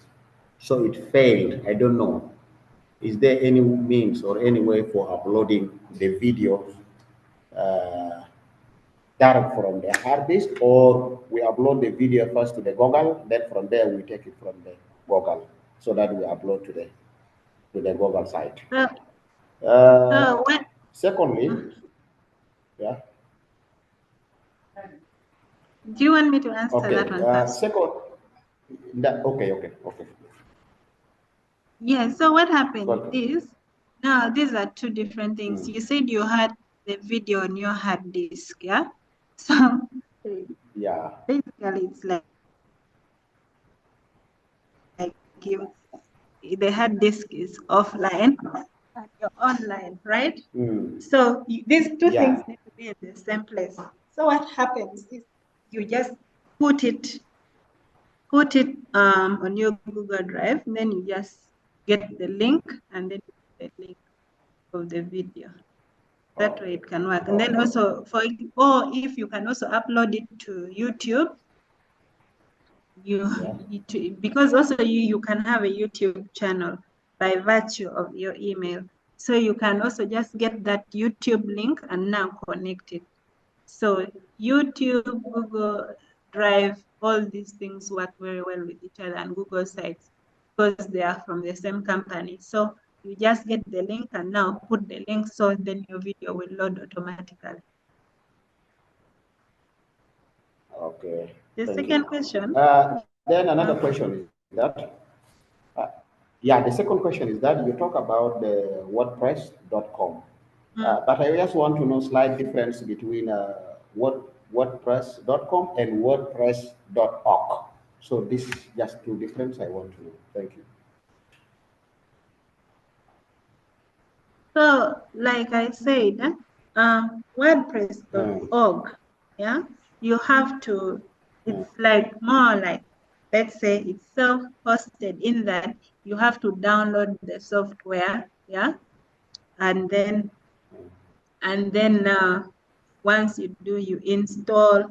Speaker 3: So it failed. I don't know. Is there any means or any way for uploading the video uh, direct from the hard disk, or we upload the video first to the Google, then from there we take it from the Google, so that we upload to the Google site.
Speaker 1: So,
Speaker 3: Uh,
Speaker 1: when
Speaker 3: Secondly, yeah,
Speaker 1: do you want me to answer that
Speaker 3: okay.
Speaker 1: one first?
Speaker 3: Okay.
Speaker 1: Yeah, so what happened
Speaker 3: Good.
Speaker 1: is, now these are two different things. You said you had the video on your hard disk, yeah? So
Speaker 3: Yeah.
Speaker 1: basically it's like you, the hard disk is offline and you're online, right? So these two things
Speaker 3: Yeah.
Speaker 1: need to be in the same place. So what happens is you just put it on your Google Drive, and then you just get the link and then the link of the video. That way it can work. And then also or if you can also upload it to YouTube, because also you can have a YouTube channel by virtue of your email. So you can also just get that YouTube link and now connect it. So YouTube, Google Drive, all these things work very well with each other, and Google Sites, because they are from the same company. So you just get the link and now put the link, so then your video will load automatically.
Speaker 3: Okay.
Speaker 1: The
Speaker 3: Thank
Speaker 1: second
Speaker 3: you.
Speaker 1: question.
Speaker 3: Then another question is that, the second question is that you talk about the WordPress.com, but I just want to know slight difference between WordPress.com and WordPress.org. So this is just two difference I want to know. Thank you.
Speaker 1: So, like I said, WordPress.org, yeah, you have to, it's like more like, let's say it's self-hosted, in that you have to download the software, yeah, and then once you do, you install.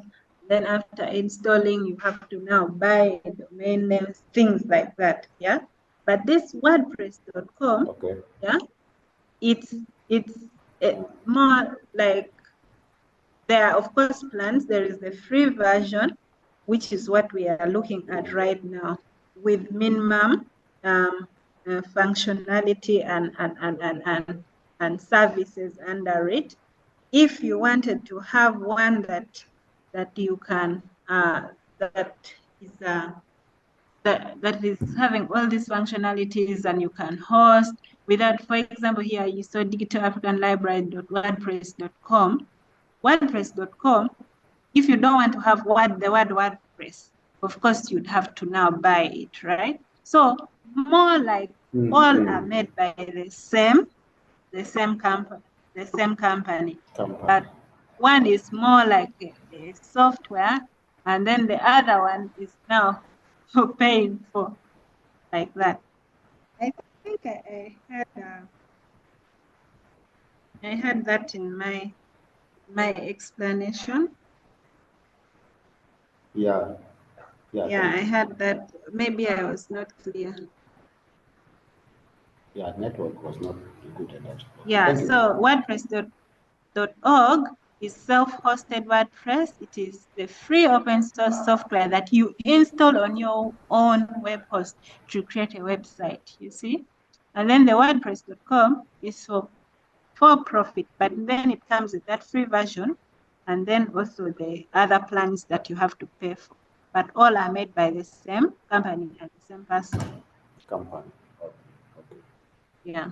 Speaker 1: Then after installing, you have to now buy domain names, things like that, yeah. But this WordPress.com, yeah, it's more like there are, of course, plans. There is the free version, which is what we are looking at right now, with minimum functionality and services under it. If you wanted to have one that you can that is having all these functionalities and you can host without, for example, here you saw digitalafricanlibrary.wordpress.com. WordPress.com, if you don't want to have the word WordPress, of course you'd have to now buy it, right? So more like all are made by the same company. But one is more like a software, and then the other one is now paying for like that. I think I had that in my explanation.
Speaker 3: Yeah.
Speaker 1: Yeah, I had that. Maybe I was not clear.
Speaker 3: Yeah, network was not good at that.
Speaker 1: Yeah, so WordPress.org is self-hosted WordPress. It is the free open source software that you install on your own web host to create a website, you see? And then the WordPress.com is for profit, but then it comes with that free version and then also the other plans that you have to pay for. But all are made by the same company and the same person.
Speaker 3: Company. Okay.
Speaker 1: Yeah.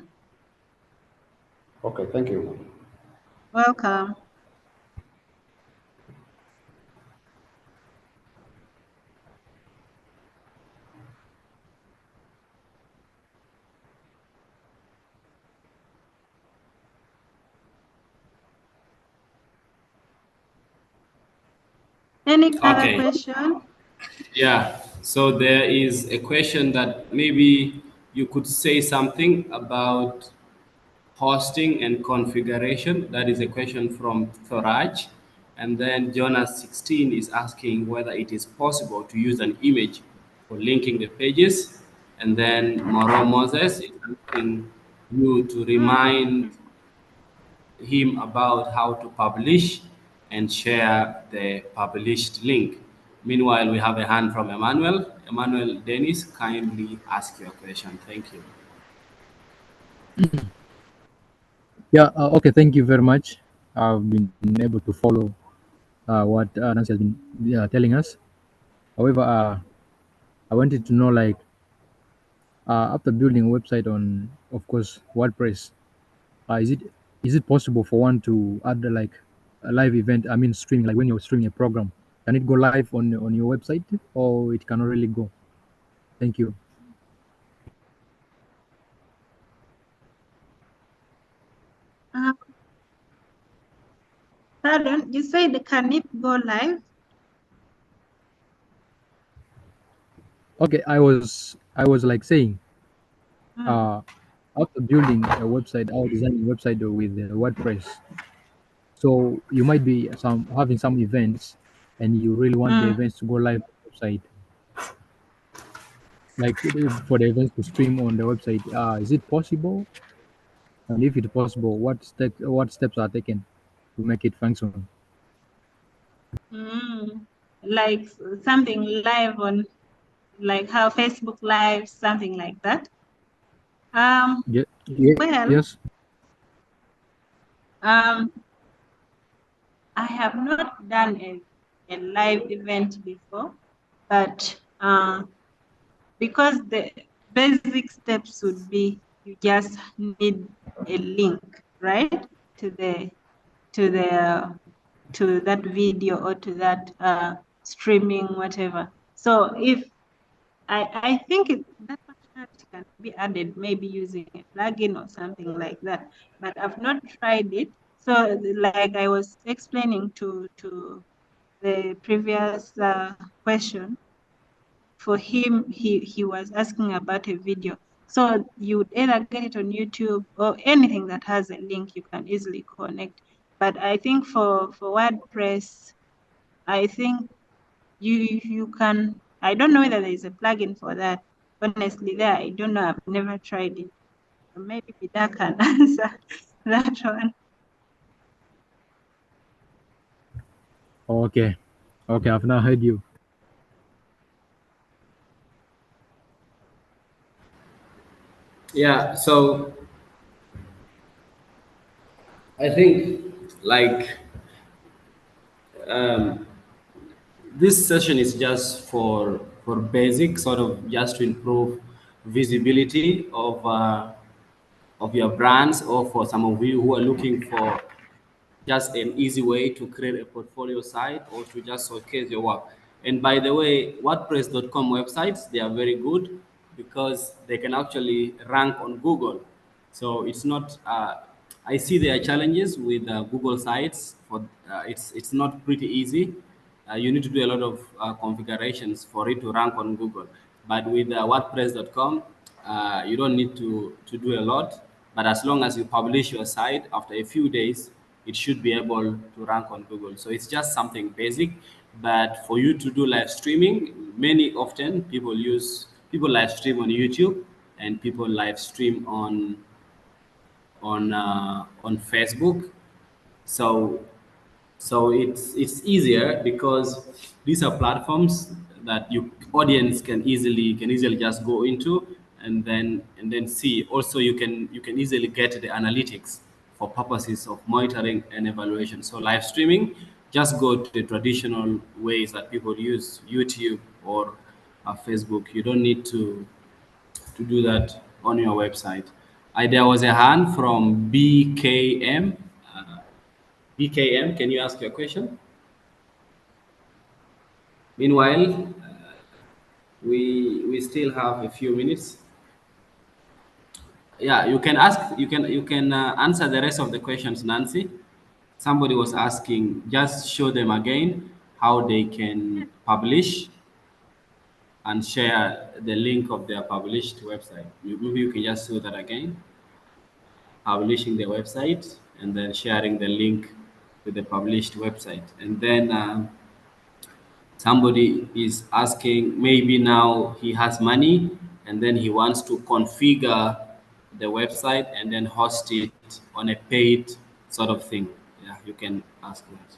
Speaker 3: Okay, thank you.
Speaker 1: Welcome. Any other question?
Speaker 2: Yeah. So there is a question that maybe you could say something about hosting and configuration. That is a question from Thoraj. And then Jonas 16 is asking whether it is possible to use an image for linking the pages. And then Moro Moses is asking you to remind him about how to publish and share the published link. Meanwhile, we have a hand from Emmanuel. Emmanuel Dennis, kindly ask your question. Thank you.
Speaker 4: Yeah, okay, thank you very much. I've been able to follow what Nancy has been telling us. However, I wanted to know, like, after building a website on, of course, WordPress, is it possible for one to add like a live event? I mean, streaming, like when you're streaming a program, can it go live on your website, or it cannot really go? Thank you.
Speaker 1: Pardon, you said can it go live?
Speaker 4: Okay, I was like saying, after building a website or designing a website with WordPress, so you might be having some events, and you really want the events to go live on the website, like for the events to stream on the website. Is it possible? And if it's possible, what steps are taken to make it function?
Speaker 1: Like something live on, like how Facebook Live, something like that. Well,
Speaker 4: Yes.
Speaker 1: I have not done a live event before, but because the basic steps would be you just need a link, right, to that video or to that streaming, whatever. So if I think that functionality can be added maybe using a plugin or something like that, but I've not tried it. So like I was explaining to the previous question, for him, he was asking about a video. So you would either get it on YouTube or anything that has a link you can easily connect. But I think for WordPress, I think you can, I don't know whether there is a plugin for that. Honestly, there, I don't know. I've never tried it. Maybe Vida can answer that one.
Speaker 4: Okay. Okay, I've now heard you.
Speaker 2: Yeah, so I think like um, this session is just for basic sort of just to improve visibility of your brands, or for some of you who are looking for just an easy way to create a portfolio site or to just showcase your work. And by the way, WordPress.com websites, they are very good because they can actually rank on Google. So it's not. I see there are challenges with Google sites. It's not pretty easy. You need to do a lot of configurations for it to rank on Google. But with WordPress.com, you don't need to do a lot. But as long as you publish your site, after a few days, it should be able to rank on Google. So it's just something basic. But for you to do live streaming, many often people live stream on YouTube, and people live stream on Facebook. So it's easier because these are platforms that your audience can easily just go into, and then see. Also, you can easily get the analytics for purposes of monitoring and evaluation. So live streaming, just go to the traditional ways that people use, YouTube or Facebook. You don't need to do that on your website. There was a hand from BKM. Uh, BKM, can you ask your question? Meanwhile, we still have a few minutes. Yeah, you can ask. You can answer the rest of the questions, Nancy. Somebody was asking. Just show them again how they can publish and share the link of their published website. Maybe you can just do that again. Publishing the website and then sharing the link to the published website, and then. Somebody is asking, maybe now he has money and then he wants to configure the website and then host it on a paid sort of thing. Yeah, you can ask that.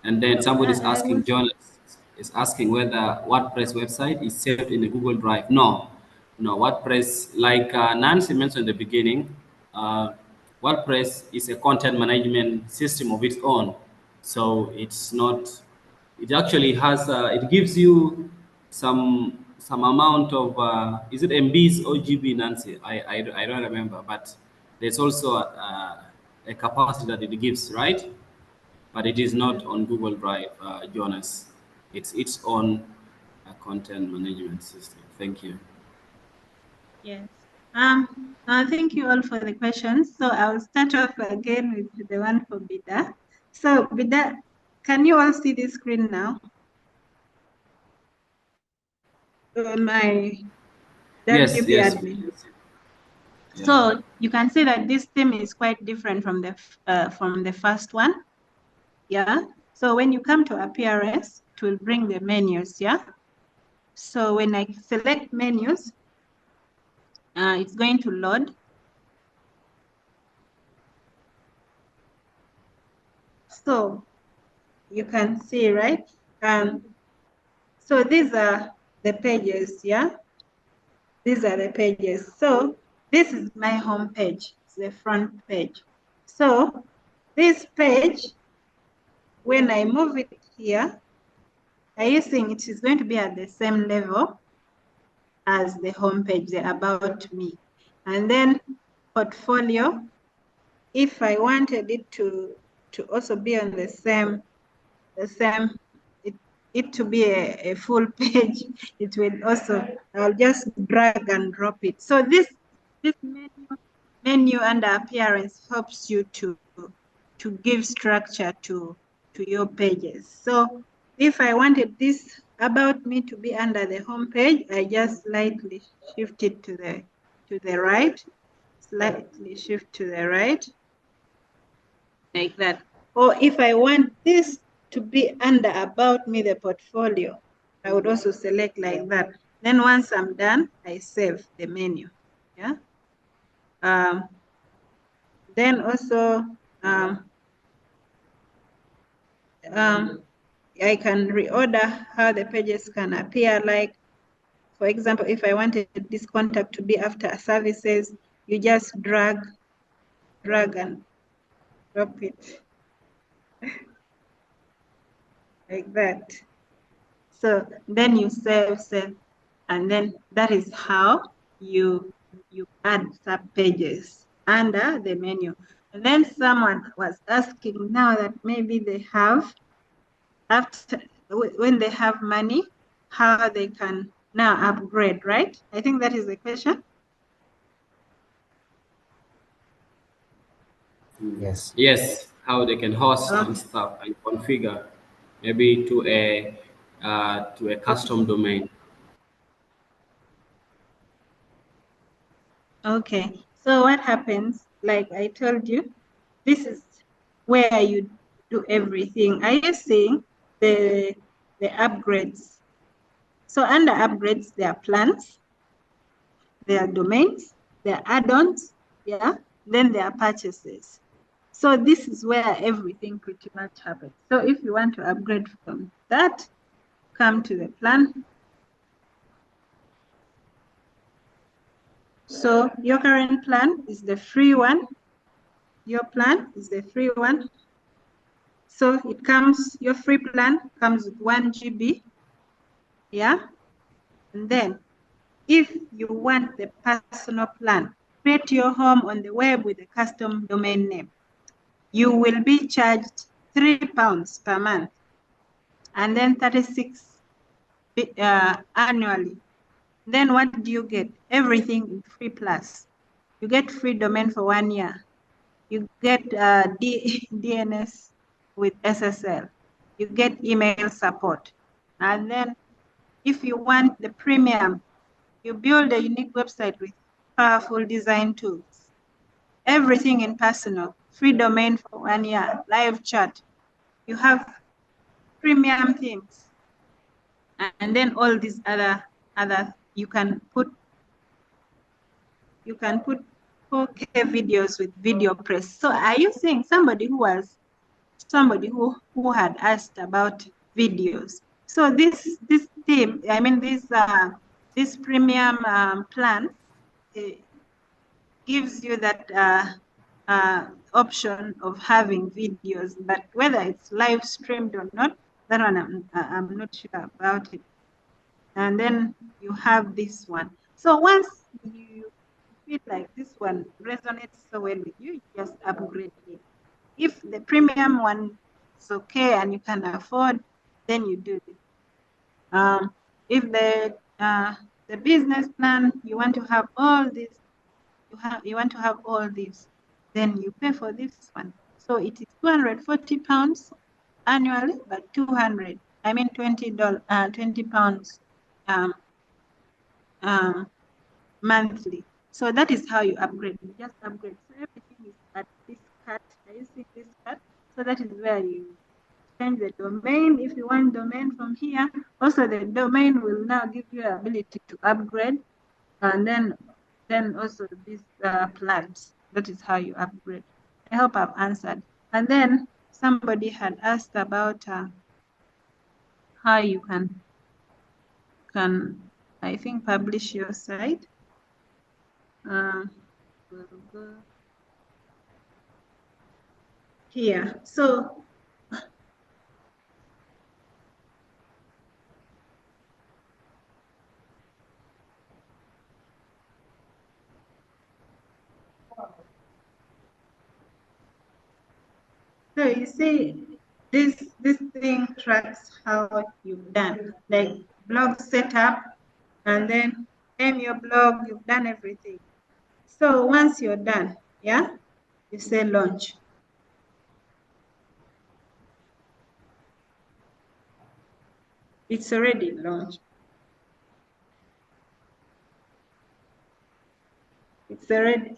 Speaker 2: And then somebody is
Speaker 1: I
Speaker 2: asking,
Speaker 1: was
Speaker 2: John is asking whether WordPress website is saved in the Google Drive. No, no, WordPress, like Nancy mentioned in the beginning, uh, WordPress is a content management system of its own. So it's not, it actually has, it gives you some amount of, is it MBs or GB, Nancy? I don't remember, but there's also a capacity that it gives, right? But it is not on Google Drive, Jonas. It's its own content management system. Thank you.
Speaker 1: yes. Thank you all for the questions. So I'll start off again with the one for Bida. So Bida, can you all see the screen now? My
Speaker 2: Yes,
Speaker 1: WP
Speaker 2: yes.
Speaker 1: admin.
Speaker 2: Yeah.
Speaker 1: So you can see that this theme is quite different from the first one. Yeah. So when you come to appearance, it will bring the menus. Yeah. So when I select menus, it's going to load. So you can see, right? So these are the pages, yeah? These are the pages. So this is my home page, it's the front page. So this page, when I move it here, are you seeing it is going to be at the same level as the home page, the About Me. And then portfolio, if I wanted it to also be on the same it to be a full page, it will also, I'll just drag and drop it. So this menu under appearance helps you to give structure to your pages. So if I wanted this About Me to be under the home page, I just slightly shift it to the right, slightly shift to the right, like that. Or if I want this to be under About Me, the portfolio, I would also select like that. Then once I'm done, I save the menu. Yeah. Then also, I can reorder how the pages can appear. Like, for example, if I wanted this contact to be after services, you just drag and drop it like that. So then you save, and then that is how you add sub pages under the menu. And then someone was asking now that maybe they have, after when they have money, how they can now upgrade, right? I think that is the question.
Speaker 3: Yes.
Speaker 2: Yes, how they can host and
Speaker 1: Okay.
Speaker 2: stuff and configure maybe to a custom domain.
Speaker 1: Okay. So what happens, like I told you, this is where you do everything. Are you seeing the upgrades? So under upgrades, there are plans, there are domains, there are add-ons, yeah, then there are purchases. So this is where everything pretty much happens. So if you want to upgrade from that, come to the plan. So your current plan is the free one. Your plan is the free one. So it comes, your free plan comes with 1 GB, yeah? And then if you want the personal plan, create your home on the web with a custom domain name. You will be charged £3 per month and then 36 annually. Then what do you get? Everything in free plus. You get free domain for 1 year. You get DNS with SSL. You get email support. And then if you want the premium, you build a unique website with powerful design tools. Everything in personal, free domain for 1 year, live chat. You have premium things. And then all these other you can put 4K videos with video press. So are you seeing somebody who had asked about videos? So this team, I mean this premium plan gives you that option of having videos, but whether it's live streamed or not, that one I'm not sure about it. And then you have this one. So once you feel like this one resonates so well with you, you just upgrade it. If the premium one is okay and you can afford, then you do it. If the business plan, you want to have all this, you want to have all this, then you pay for this one. So it is £240 annually, but 20 pounds monthly. So that is how you upgrade. You just upgrade. So everything is at this cut. Are you seeing this cut? So that is where you change the domain. If you want domain from here, also the domain will now give you ability to upgrade, and then also these plans. That is how you upgrade. I hope I've answered. And then somebody had asked about how you can I think publish your site. We'll go here. So you see, this thing tracks how you've done, like blog setup, and then name your blog, you've done everything. So once you're done, yeah, you say launch. It's already launched. It's already.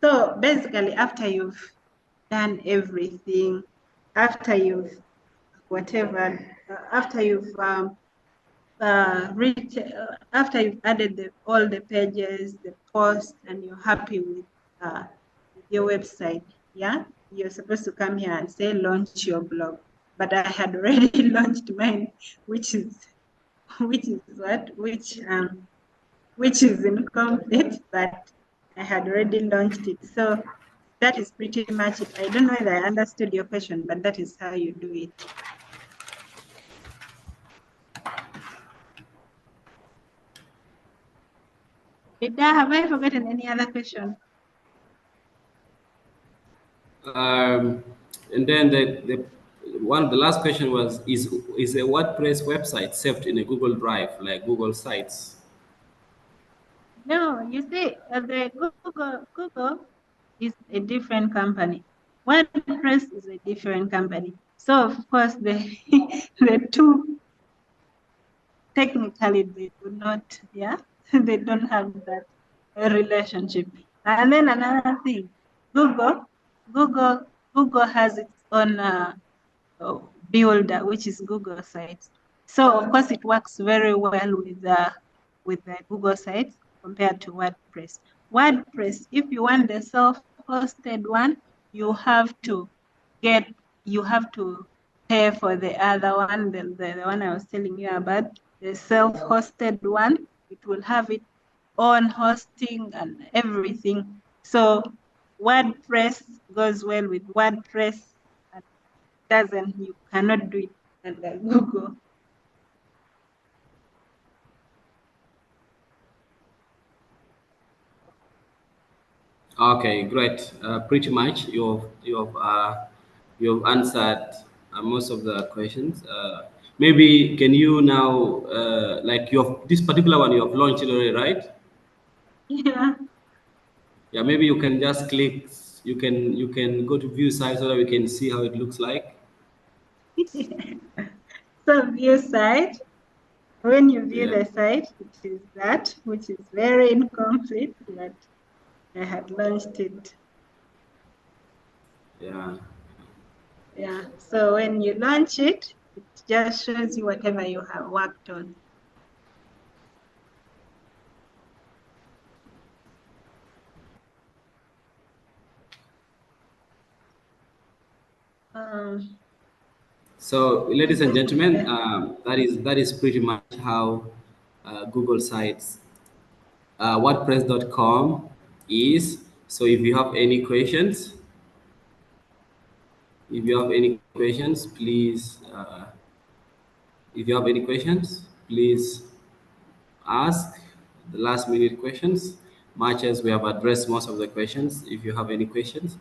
Speaker 1: So basically, after you've done everything, after you've whatever, after you've after you've added all the pages, the posts, and you're happy with your website, yeah, you're supposed to come here and say launch your blog. But I had already launched mine, which is incomplete, but I had already launched it. So that is pretty much it. I don't know whether I understood your question, but that is how you do it. Have I forgotten any other question?
Speaker 2: And then the last question was, is a WordPress website saved in a Google Drive like Google Sites?
Speaker 1: No, you see, the Google is a different company. WordPress is a different company. So of course the the two technically they do not, yeah, they don't have that relationship. And then another thing, Google has its own builder, which is Google Sites. So of course it works very well with the Google Sites compared to WordPress. WordPress, if you want the self-hosted one, you have to pay for the other one, the one I was telling you about, the self-hosted one. It will have its own hosting and everything. So WordPress goes well with WordPress, and you cannot do it under Google.
Speaker 2: Okay, great. Pretty much you've answered most of the questions. Maybe can you now like you have this particular one you have launched it already, right?
Speaker 1: Yeah.
Speaker 2: Yeah, maybe you can just click. You can go to view site so that we can see how it looks like.
Speaker 1: So view site. When you view
Speaker 2: Yeah,
Speaker 1: the site, it is that, which is very incomplete, but I had launched it.
Speaker 2: yeah.
Speaker 1: Yeah. So when you launch it, it just shows you whatever you have worked on.
Speaker 2: So, ladies and gentlemen, that is pretty much how Google Sites WordPress.com is. So, if you have any questions, please. If you have any questions, please ask the last minute questions. Much as we have addressed most of the questions, if you have any questions,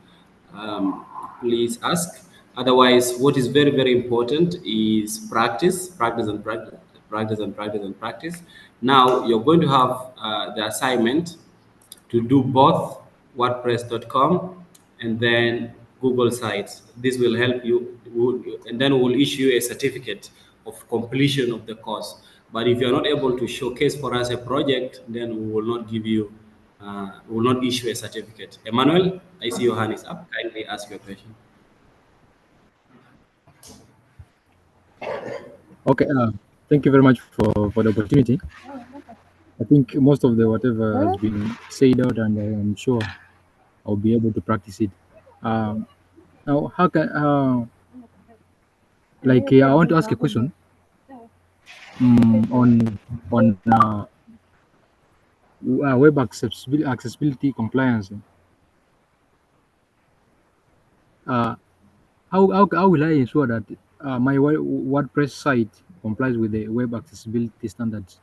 Speaker 2: please ask. Otherwise, what is very, very important is practice, practice, and practice, practice, and practice, and practice. Now, you're going to have the assignment to do both WordPress.com and then Google Sites. This will help you, and then we'll issue a certificate of completion of the course. But if you're not able to showcase for us a project, then we will not give you, we will not issue a certificate. Emmanuel, I see your hand is up. Kindly ask your question.
Speaker 4: Okay, thank you very much for the opportunity. I think most of the whatever has been said out, and I'm sure I'll be able to practice it. Um, Now, how can like I want to ask a question on web accessibility compliance. Uh, how will I ensure that my WordPress site complies with the web accessibility standards?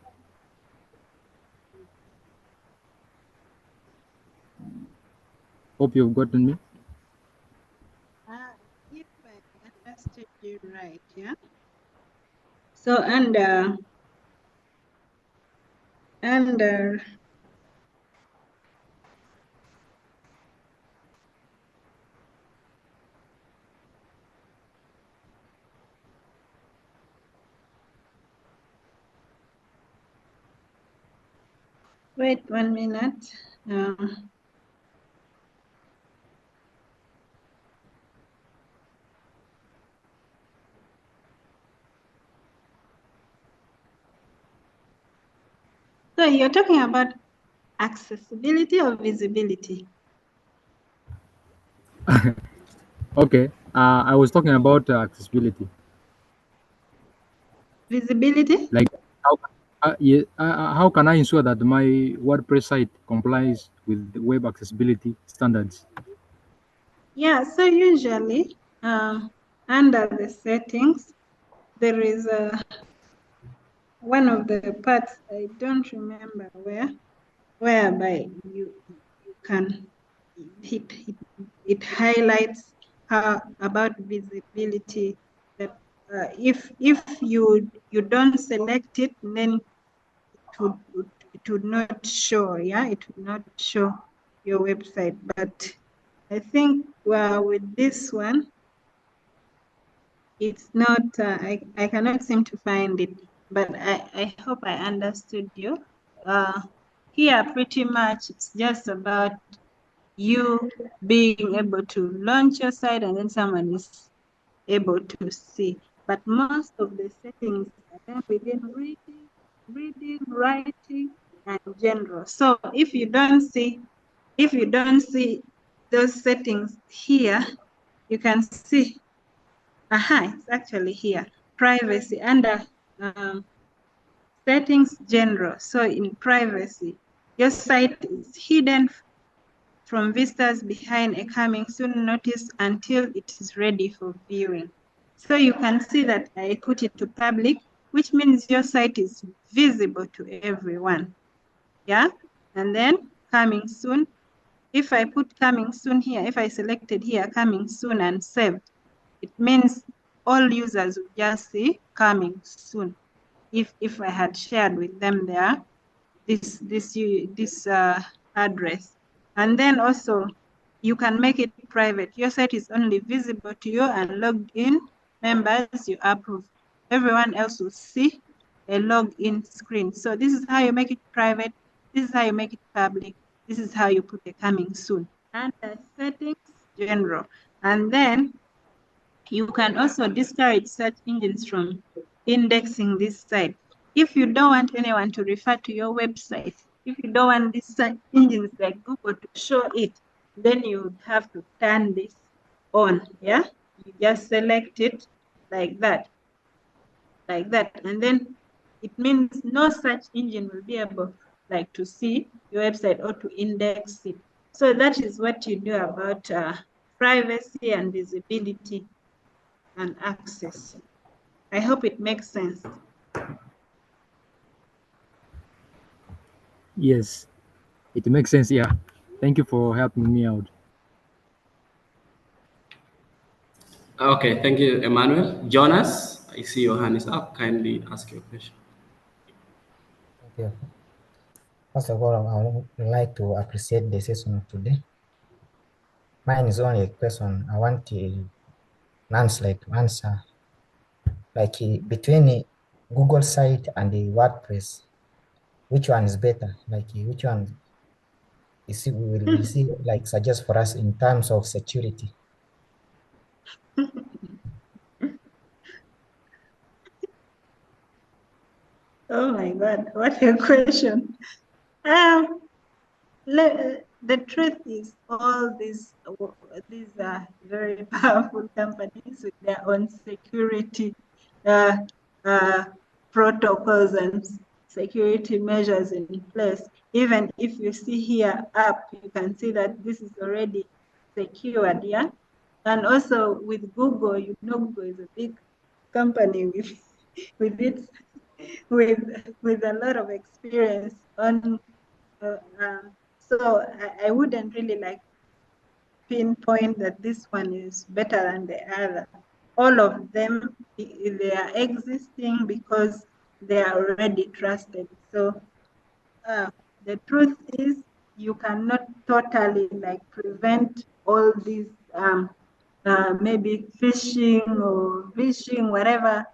Speaker 4: Hope you've gotten me.
Speaker 1: If I understood you right, yeah. So under wait 1 minute. So you're talking about accessibility or visibility?
Speaker 4: Okay, I was talking about accessibility.
Speaker 1: Visibility?
Speaker 4: Like, how, how can I ensure that my WordPress site complies with the web accessibility standards?
Speaker 1: Yeah, so usually under the settings, there is one of the parts, I don't remember whereby you can, it highlights about visibility, that if you don't select it, then it would not show, yeah, it would not show your website. But I think with this one, it's not, I cannot seem to find it, but I hope I understood you. Uh, Here, pretty much, it's just about you being able to launch your site and then someone is able to see. But most of the settings are done within reading, writing, and general. So if you don't see those settings here, you can see, it's actually here, privacy under settings general. So in privacy, your site is hidden from visitors behind a coming soon notice until it is ready for viewing. So you can see that I put it to public, which means your site is visible to everyone. Yeah, and then coming soon. If I put coming soon here, if I selected here coming soon and saved, it means all users will just see coming soon. If I had shared with them this address. And then also you can make it private. Your site is only visible to you and logged in members you approve. Everyone else will see a login screen. So this is how you make it private. This is how you make it public. This is how you put a coming soon. Under settings, general. And then you can also discourage search engines from indexing this site. If you don't want anyone to refer to your website, if you don't want these search engines like Google to show it, then you would have to turn this on, yeah? You just select it like that, and then it means no search engine will be able to see your website or to index it. So that is what you do about privacy and visibility and access. I hope it makes sense.
Speaker 4: Yes, it makes sense. Yeah, thank you for helping me out.
Speaker 2: Okay, thank you, Emmanuel. Jonas, I see your hand is up. Kindly ask your question.
Speaker 5: Thank you. First of all, I would like to appreciate the session today. Mine is only a question I want to answer. Between the Google site and the WordPress, which one is better? Which one is will see suggest for us in terms of security?
Speaker 1: Oh my God, what a question. The truth is, all these are very powerful companies with their own security uh, uh, protocols and security measures in place. Even if you see here up, you can see that this is already secured, yeah? And also with Google, you know, Google is a big company with its with a lot of experience on so I wouldn't really pinpoint that this one is better than the other. All of them, they are existing because they are already trusted. So the truth is, you cannot totally prevent all these maybe phishing or phishing, whatever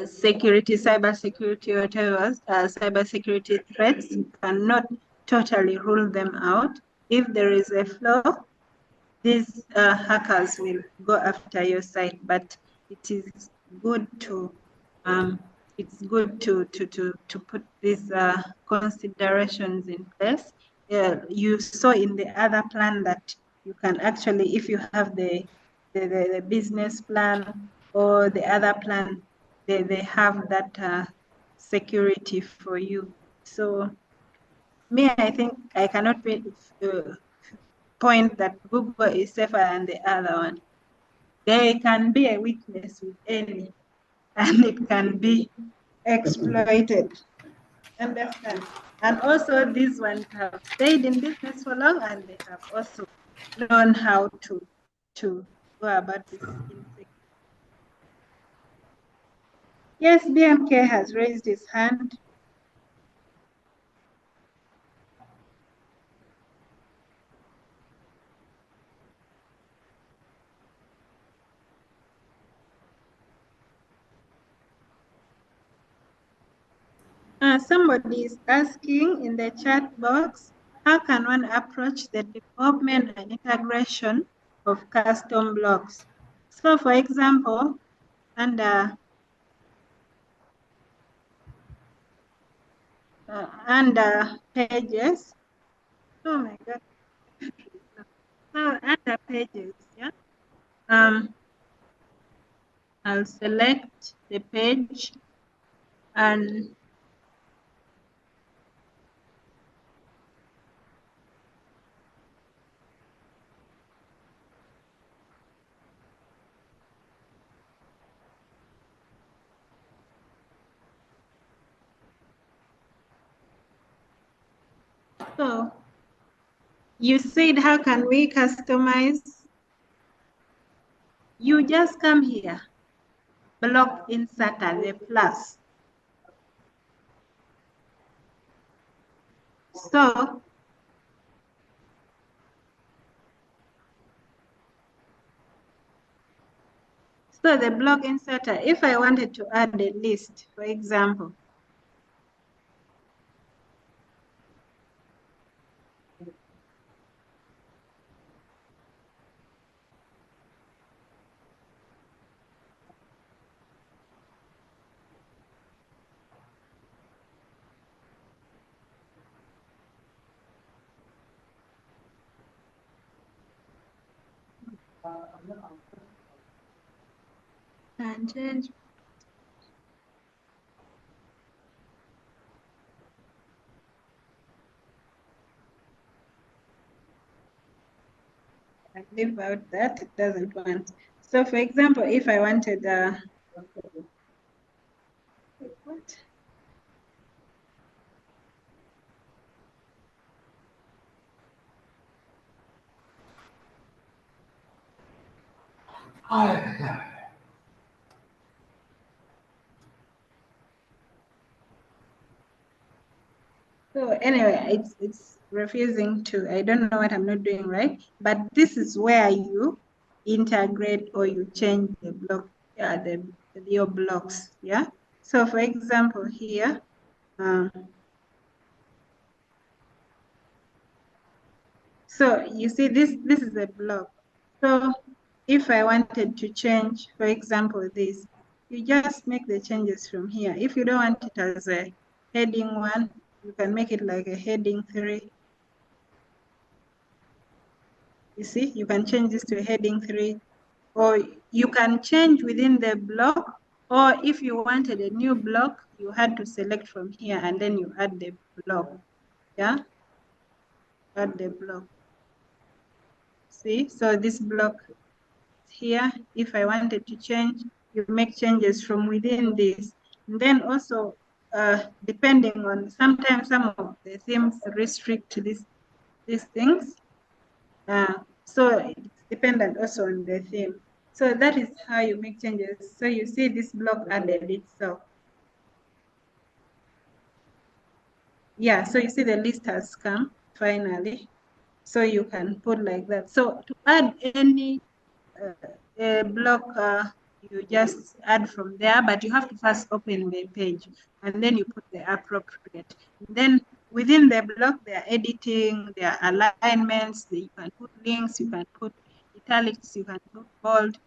Speaker 1: security, cyber security, whatever, cyber security threats, you cannot totally rule them out. If there is a flaw, these hackers will go after your site, but it is good to it's good to put these considerations in place. You saw in the other plan that you can actually, if you have the business plan or the other plan, they have that security for you. So me, I think I cannot point that Google is safer than the other one. There can be a weakness with any, and it can be exploited. Understand? And also these ones have stayed in business for long, and they have also known how to go about this insecurity. Yes, BMK has raised his hand. Somebody is asking in the chat box, how can one approach the development and integration of custom blocks? So for example, under pages, oh my God, so under pages, yeah, I'll select the page and so you said, how can we customize? You just come here, block inserter, the plus. So the block inserter, if I wanted to add a list, for example, and change. I leave out that, it doesn't want. So for example, if I wanted, what? So anyway, it's refusing to, I don't know what I'm not doing right, but this is where you integrate or you change the block, your blocks, yeah? So for example here, so you see this is a block. So if I wanted to change, for example, this, you just make the changes from here. If you don't want it as a heading 1, you can make it like a heading 3. You see, you can change this to a heading 3, or you can change within the block, or if you wanted a new block, you had to select from here and then you add the block, yeah? Add the block. See, so this block here, if I wanted to change, you make changes from within this. And then also, depending on, sometimes some of the themes restrict these things. So it's dependent also on the theme. So that is how you make changes. So you see this block added itself. Yeah, so you see the list has come finally. So you can put like that. So to add any block, you just add from there, but you have to first open the page and then you put the appropriate. And then within the block, there are editing, there are alignments, you can put links, you can put italics, you can put bold.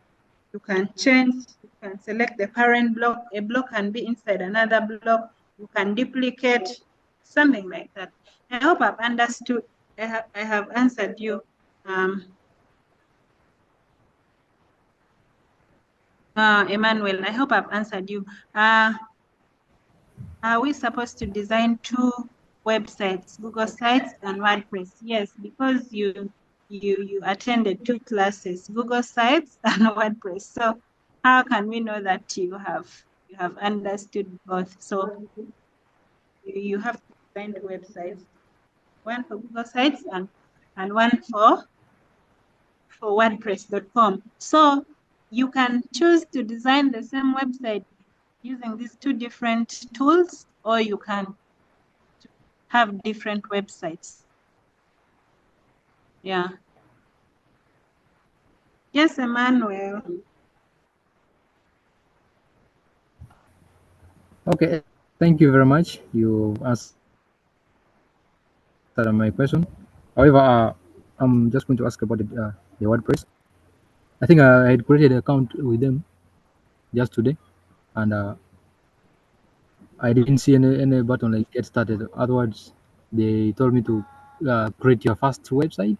Speaker 1: You can change, you can select the parent block. A block can be inside another block. You can duplicate, something like that. I hope I've understood. I have answered you. Emmanuel, I hope I've answered you. Are we supposed to design two websites, Google Sites and WordPress? Yes, because you attended two classes, Google Sites and WordPress. So how can we know that you have understood both? So you have to design the websites, one for Google Sites and one for WordPress.com. So you can choose to design the same website using these two different tools, or you can have different websites. Yeah. Yes, Emmanuel.
Speaker 4: Okay, thank you very much. You answered my question. However, I'm just going to ask about the WordPress. I think I had created an account with them just today, and I didn't see any button like get started. Otherwise, they told me to create your first website.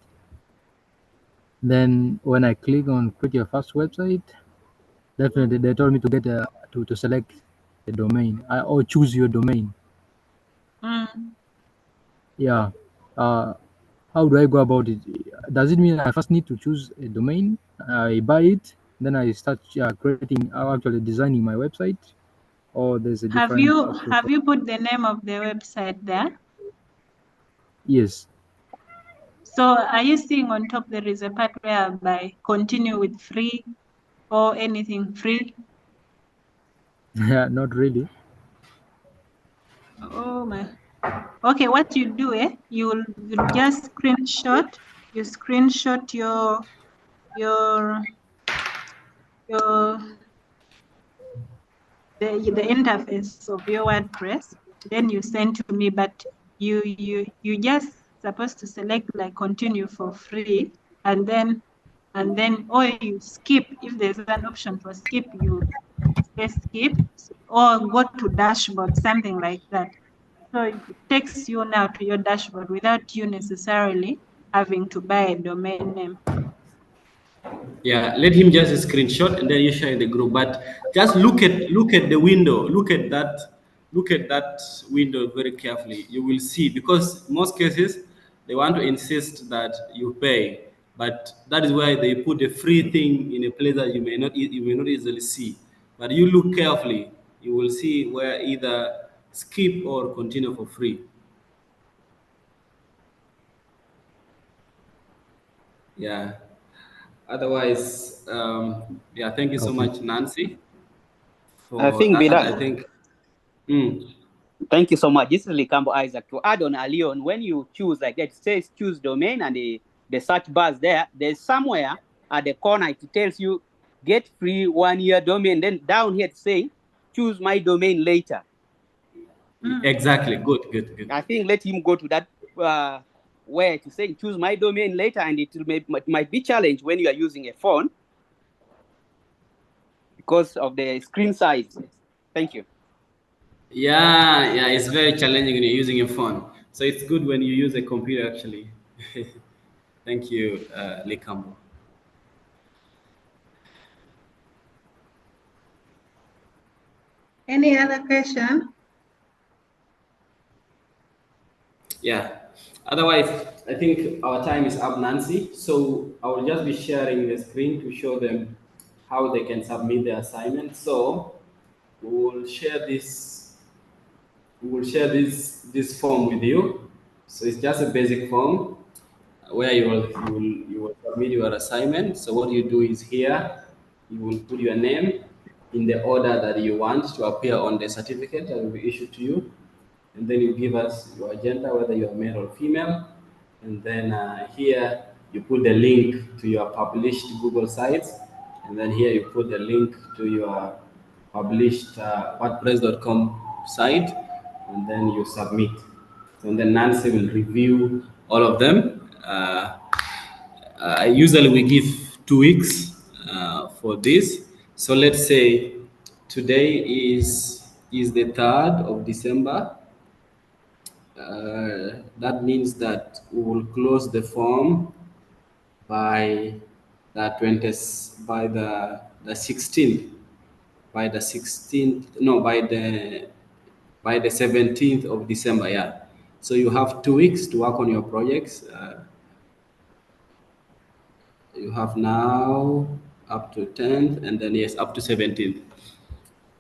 Speaker 4: Then when I click on create your first website, definitely they told me to get to select the domain or choose your domain. Yeah. How do I go about it? Does it mean I first need to choose a domain? I buy it, then I start creating, actually designing my website, or there's a different option?
Speaker 1: Have you put the name of the website there?
Speaker 4: Yes.
Speaker 1: So are you seeing on top there is a part whereby continue with free or anything free?
Speaker 4: Not really.
Speaker 1: Oh my. Okay, what you do, you'll just screenshot. You screenshot your the interface of your WordPress, then you send to me, but you just supposed to select like continue for free, and then or you skip. If there's an option for skip, you say skip, or go to dashboard, something like that. So it takes you now to your dashboard without you necessarily having to buy a domain name.
Speaker 2: Yeah, let him just screenshot and then you share in the group. But just look at the window. Look at that window very carefully. You will see, because most cases they want to insist that you pay, but that is why they put a free thing in a place that you may not easily see. But you look carefully, you will see where either skip or continue for free. Yeah. Otherwise, yeah. Thank you so
Speaker 4: Okay.
Speaker 2: much, Nancy,
Speaker 6: I
Speaker 2: for
Speaker 6: think
Speaker 2: that.
Speaker 6: Bidan,
Speaker 2: I think. Mm,
Speaker 6: thank you so much. This is Likambo Isaac. To add on early on, when you choose, like it says choose domain and the search bars there's somewhere at the corner it tells you get free 1 year domain. Then down here it's saying choose my domain later.
Speaker 2: exactly. Good. Good. Good.
Speaker 6: I think let him go to that where to say choose my domain later, and it might be challenged when you are using a phone because of the screen size. Thank you.
Speaker 2: Yeah. Yeah. It's very challenging when you're using a phone. So it's good when you use a computer. Actually. Thank you, Likambo.
Speaker 1: Any other question?
Speaker 2: Yeah. Otherwise, I think our time is up, Nancy. So I will just be sharing the screen to show them how they can submit the assignment. So we will share this. We will share this form with you. So it's just a basic form where you will submit your assignment. So what you do is here you will put your name in the order that you want to appear on the certificate that will be issued to you, and then you give us your gender, whether you are male or female, and then here you put the link to your published Google sites, and then here you put the link to your published WordPress.com site, and then you submit. And then Nancy will review all of them. Usually we give 2 weeks for this. So let's say today is the 3rd of December. That means that we will close the form by the 20, by the 16th, by the 16th, no, by the 17th of December. Yeah. So you have 2 weeks to work on your projects. You have now up to 10th, and then yes, up to 17th.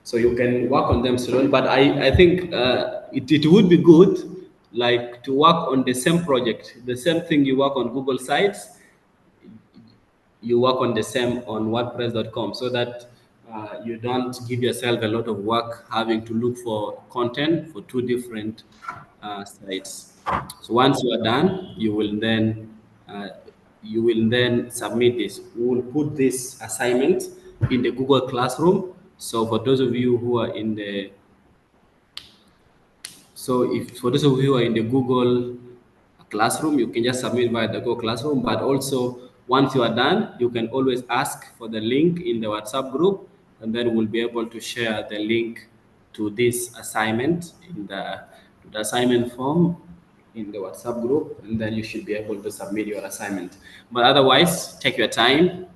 Speaker 2: So you can work on them slowly, but I think it would be good like to work on the same project, the same thing you work on Google Sites, you work on the same on WordPress.com, so that you don't give yourself a lot of work having to look for content for two different sites. So once you are done, uh, you will then submit this. We will put this assignment in the Google Classroom. So for those of you who are in the so if for those of you who are in the Google Classroom, you can just submit via the Google Classroom. But also, once you are done, you can always ask for the link in the WhatsApp group, and then we'll be able to share the link to this assignment in the assignment form in the WhatsApp group, and then you should be able to submit your assignment. But otherwise, take your time,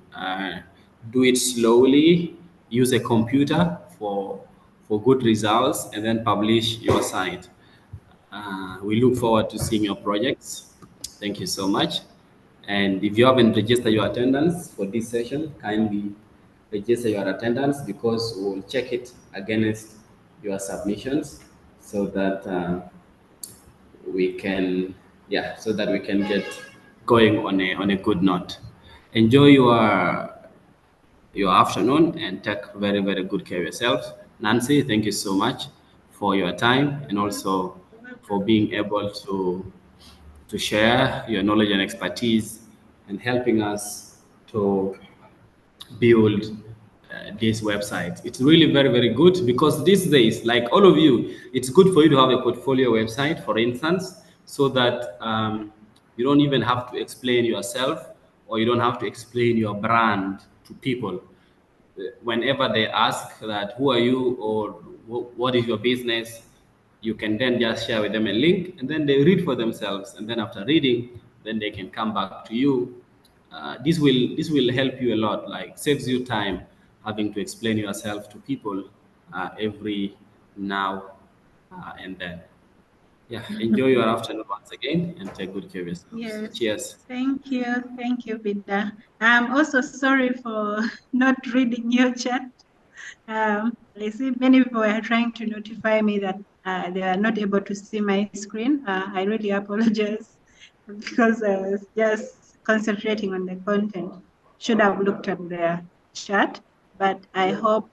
Speaker 2: do it slowly, use a computer for good results, and then publish your site. We look forward to seeing your projects. Thank you so much. And if you haven't registered your attendance for this session, kindly register your attendance, because we'll check it against your submissions, so that we can, yeah, so that we can get going on a good note. Enjoy your afternoon and take very, very good care of yourself. Nancy, thank you so much for your time, and also for being able to share your knowledge and expertise and helping us to build this website. It's really very, very good, because these days, like all of you, it's good for you to have a portfolio website, for instance, so that you don't even have to explain yourself, or you don't have to explain your brand to people. Whenever they ask that who are you, or what is your business, you can then just share with them a link, and then they read for themselves, and then after reading, then they can come back to you. This will help you a lot, like saves you time having to explain yourself to people every now and then. Yeah, enjoy your afternoon once again, and take good care of yourselves.
Speaker 1: Yes,
Speaker 2: Cheers.
Speaker 1: thank you, Vida. I'm also sorry for not reading your chat. I see many people are trying to notify me that they are not able to see my screen. I really apologize because I was just concentrating on the content. Should have looked at their chat, but I hope